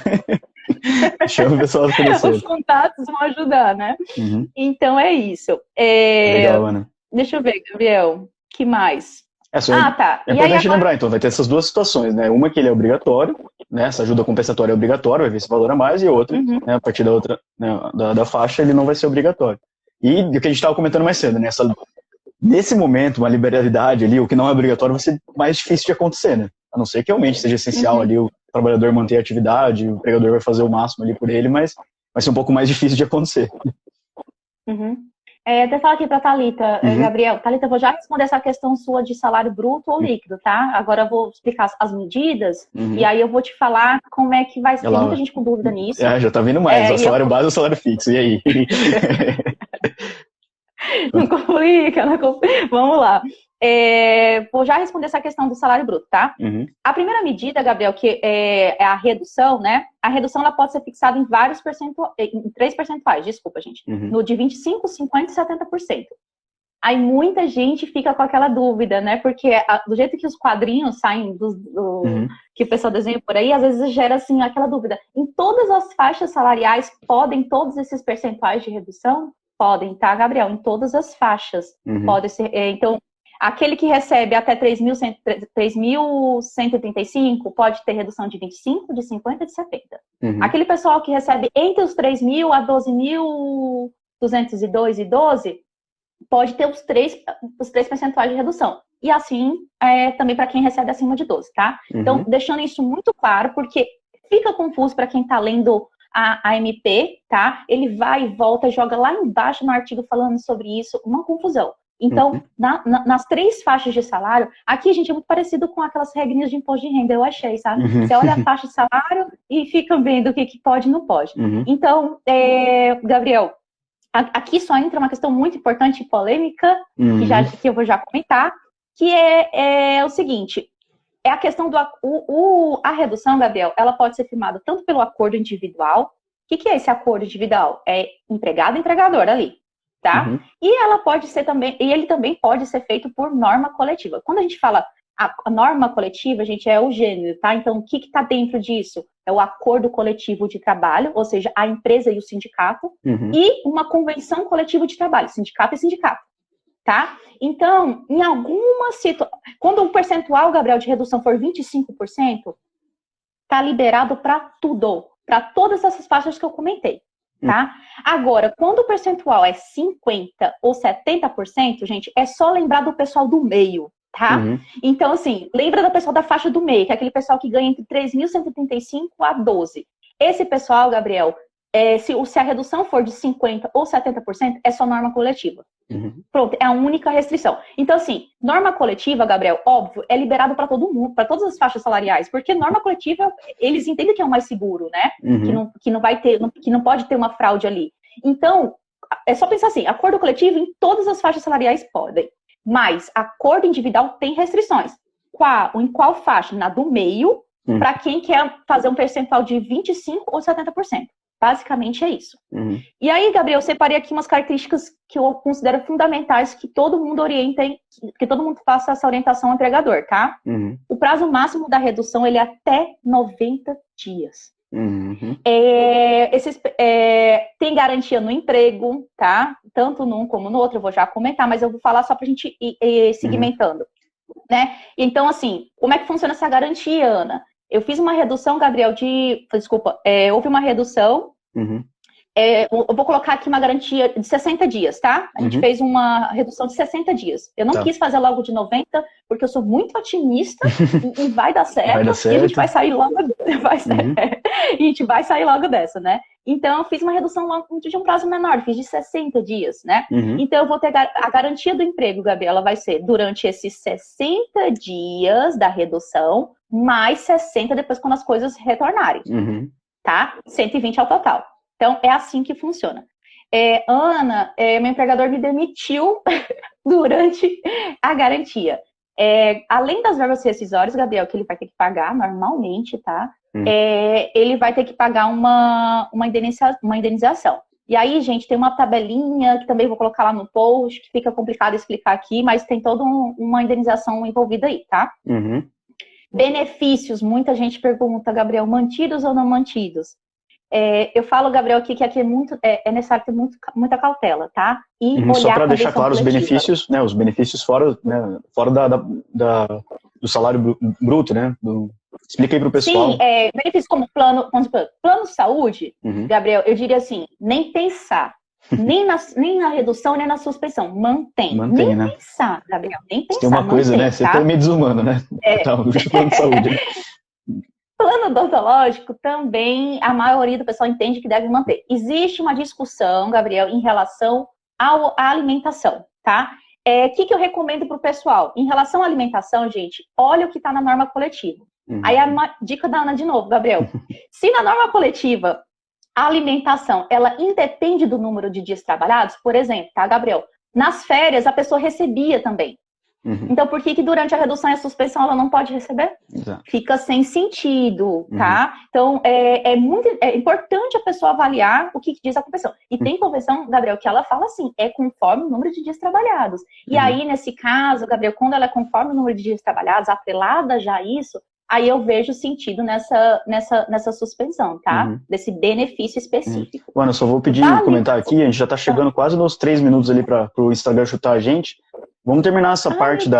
Chama o pessoal do financeiro. Os contatos vão ajudar, né? Uhum. Então é isso. Legal, Ana. Deixa eu ver, Gabriel. Que mais? Tá. É importante lembrar, então, vai ter essas duas situações, né? Uma que ele é obrigatório, né? Essa ajuda compensatória é obrigatória, vai ver esse valor a mais, e outra, né? A partir da outra, né? da faixa, ele não vai ser obrigatório. E o que a gente estava comentando mais cedo, né? Nesse momento, uma liberalidade ali, o que não é obrigatório, vai ser mais difícil de acontecer, né? A não ser que realmente seja essencial ali o trabalhador manter a atividade, o empregador vai fazer o máximo ali por ele, mas vai ser um pouco mais difícil de acontecer. Até falar aqui para a Thalita, Gabriel. Thalita, eu vou já responder essa questão sua de salário bruto ou líquido, tá? Agora eu vou explicar as medidas e aí eu vou te falar como é que vai ser. Tem muita gente com dúvida nisso. Já tá vindo mais, o salário base ou o salário fixo, e aí? Não complica, não complica. Vamos lá. Vou já responder essa questão do salário bruto, tá? A primeira medida, Gabriel, que é a redução, né? A redução ela pode ser fixada em em 3 percentuais, desculpa, gente. No de 25%, 50% e 70%. Aí muita gente fica com aquela dúvida, né? Porque do jeito que os quadrinhos saem que o pessoal desenha por aí, às vezes gera assim aquela dúvida. Em todas as faixas salariais podem todos esses percentuais de redução? Podem, tá, Gabriel? Em todas as faixas. Pode ser. Então, aquele que recebe até 3.135 pode ter redução de 25, de 50 e de 70. Aquele pessoal que recebe entre os 3.000 a 12.202 e 12 pode ter os 3 percentuais de redução. E assim, também para quem recebe acima de 12, tá? Então, deixando isso muito claro, porque fica confuso para quem está lendo a MP, tá? Ele vai e volta, joga lá embaixo no artigo falando sobre isso, uma confusão. Então, nas 3 faixas de salário, aqui, gente, é muito parecido com aquelas regrinhas de imposto de renda, eu achei, sabe? Você olha a faixa de salário e fica vendo o que pode e não pode. Então, Gabriel, aqui só entra uma questão muito importante e polêmica, que eu vou já comentar, que é o seguinte, é a questão a redução, Gabriel, ela pode ser firmada tanto pelo acordo individual. O que é esse acordo individual? É empregado e empregador ali, tá? E ela pode ser também, e ele também pode ser feito por norma coletiva. Quando a gente fala a norma coletiva, gente, é o gênero, tá? Então, o que está dentro disso? É o acordo coletivo de trabalho, ou seja, a empresa e o sindicato, e uma convenção coletiva de trabalho, sindicato e sindicato, tá? Então, em alguma situação, quando o percentual, Gabriel, de redução for 25%, tá liberado para tudo, para todas essas faixas que eu comentei, tá? Agora, quando o percentual é 50% ou 70%, gente, é só lembrar do pessoal do meio, tá? Então, assim, lembra do pessoal da faixa do meio, que é aquele pessoal que ganha entre 3.135 a 12. Esse pessoal, Gabriel, se a redução for de 50% ou 70%, é só norma coletiva. Pronto, é a única restrição. Então, assim, norma coletiva, Gabriel, óbvio, é liberado para todo mundo, para todas as faixas salariais, porque norma coletiva, eles entendem que é o mais seguro, né? Que não vai ter, que não pode ter uma fraude ali. Então, é só pensar assim, acordo coletivo em todas as faixas salariais podem, mas acordo individual tem restrições. Em qual faixa? Na do meio, para quem quer fazer um percentual de 25% ou 70%. Basicamente é isso. E aí, Gabriel, eu separei aqui umas características que eu considero fundamentais que todo mundo oriente, que todo mundo faça essa orientação ao empregador, tá? O prazo máximo da redução, ele é até 90 dias. Tem garantia no emprego, tá? Tanto num como no outro, eu vou já comentar, mas eu vou falar só pra gente ir segmentando, né? Então, assim, como é que funciona essa garantia, Ana? Eu fiz uma redução, Gabriel, houve uma redução, eu vou colocar aqui uma garantia de 60 dias, tá? A gente fez uma redução de 60 dias. Eu não quis fazer logo de 90, porque eu sou muito otimista e vai dar certo. Vai dar certo. E a gente vai sair logo, a gente vai sair logo dessa, né? Então, eu fiz uma redução logo de um prazo menor, fiz de 60 dias, né? Então, eu vou ter a garantia do emprego, Gabriela, vai ser durante esses 60 dias da redução, mais 60 depois quando as coisas retornarem, tá? 120 ao total. Então, é assim que funciona. Ana, meu empregador me demitiu durante a garantia. Além das verbas rescisórias, Gabriel, que ele vai ter que pagar normalmente, tá? Ele vai ter que pagar uma indenização. E aí, gente, tem uma tabelinha que também vou colocar lá no post, que fica complicado explicar aqui, mas tem toda uma indenização envolvida aí, tá? Uhum. Benefícios, muita gente pergunta, Gabriel, mantidos ou não mantidos? Eu falo, Gabriel, aqui que aqui é necessário ter muita cautela, tá? E olhar só para deixar claro coletiva. os benefícios, né? Os benefícios fora, né, fora do salário bruto, né? Explica aí para o pessoal. Sim, benefícios como plano de saúde, Gabriel, eu diria assim, nem pensar. Nem na redução, nem na suspensão. Mantém, nem né? pensar, Gabriel, nem pensar. Tem uma coisa, né? Você tá meio desumano, né? Tá, o plano de saúde. Plano odontológico também a maioria do pessoal entende que deve manter. Existe uma discussão, Gabriel, em relação à alimentação, tá? Que eu recomendo para o pessoal? Em relação à alimentação, gente, olha o que está na norma coletiva. Aí a dica da Ana de novo, Gabriel. Se na norma coletiva a alimentação, ela independe do número de dias trabalhados, por exemplo, tá, Gabriel? Nas férias, a pessoa recebia também. Então, por que durante a redução e a suspensão ela não pode receber? Exato. Fica sem sentido, tá? Então, é importante a pessoa avaliar o que diz a convenção. E tem convenção, Gabriel, que ela fala assim, é conforme o número de dias trabalhados. E aí, nesse caso, Gabriel, quando ela é conforme o número de dias trabalhados, atrelada já a isso, aí eu vejo sentido nessa suspensão, tá? Desse benefício específico. Mano, eu só vou pedir um comentário aqui, a gente já tá chegando quase nos 3 minutos ali pro Instagram chutar a gente. Vamos terminar essa parte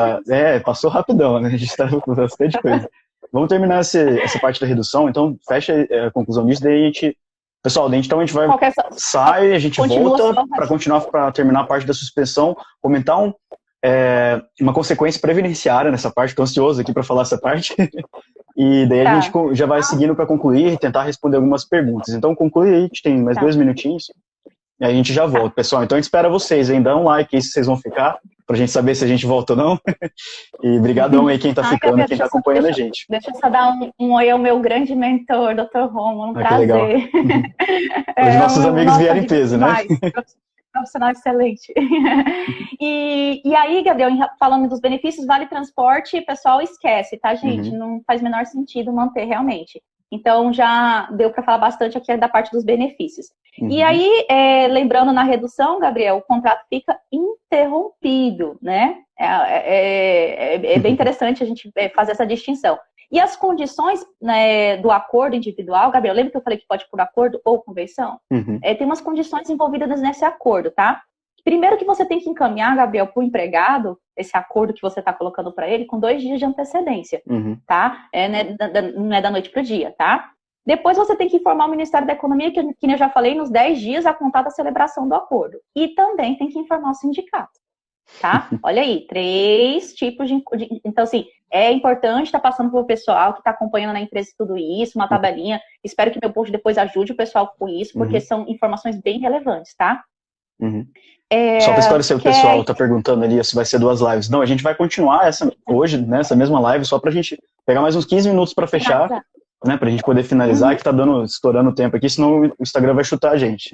passou rapidão, né? A gente tá com bastante coisa. Vamos terminar essa parte da redução, então fecha a conclusão disso, daí a gente... Pessoal, então a gente vai... Sai, a gente volta para continuar, para terminar a parte da suspensão, comentar uma consequência previdenciária nessa parte, estou ansioso aqui para falar essa parte. E daí a gente já vai seguindo para concluir e tentar responder algumas perguntas. Então conclui aí, a gente tem mais 2 minutinhos. E aí a gente já volta, pessoal. Então a gente espera vocês, hein? Dá um like aí se vocês vão ficar, pra gente saber se a gente volta ou não. E brigadão aí quem tá ficando, quem tá acompanhando a gente. Deixa eu só dar um oi ao meu grande mentor, Dr. Romulo, um prazer. Legal. Os nossos amigos vieram em peso, né? Profissional excelente. E aí, Gabriel, falando dos benefícios, vale transporte, pessoal, esquece, tá, gente? Não faz o menor sentido manter realmente. Então, já deu para falar bastante aqui da parte dos benefícios. E aí, lembrando na redução, Gabriel, o contrato fica interrompido, né? É bem interessante a gente fazer essa distinção. E as condições, né, do acordo individual, Gabriel, lembra que eu falei que pode por acordo ou convenção? Tem umas condições envolvidas nesse acordo, tá? Primeiro que você tem que encaminhar, Gabriel, para o empregado, esse acordo que você está colocando para ele, com 2 dias de antecedência, tá? Não é da noite para o dia, tá? Depois você tem que informar o Ministério da Economia, que eu já falei, nos 10 dias a contar da celebração do acordo. E também tem que informar o sindicato, tá? Olha aí, 3 tipos de... Então, assim, é importante estar passando para o pessoal que está acompanhando na empresa tudo isso, uma tabelinha. Espero que meu post depois ajude o pessoal com isso, porque são informações bem relevantes, tá? Só para esclarecer, o pessoal está perguntando ali se vai ser 2 lives. Não, a gente vai continuar hoje, né, essa mesma live, só para a gente pegar mais uns 15 minutos para fechar, né, para a gente poder finalizar, que está estourando o tempo aqui, senão o Instagram vai chutar a gente.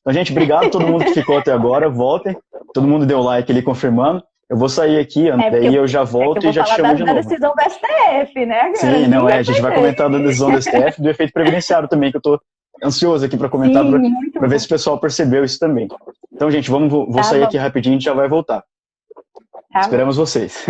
Então, gente, obrigado a todo mundo que ficou até agora, voltem, todo mundo deu like ali confirmando. Eu vou sair aqui, daí eu já volto e já te chamo de novo. Da decisão do STF, né? Sim, não, a gente vai comentar da decisão do STF, do efeito previdenciário também, que eu tô ansioso aqui para comentar, para ver se o pessoal percebeu isso também. Então, gente, vou sair aqui rapidinho e já vai voltar. Esperamos vocês.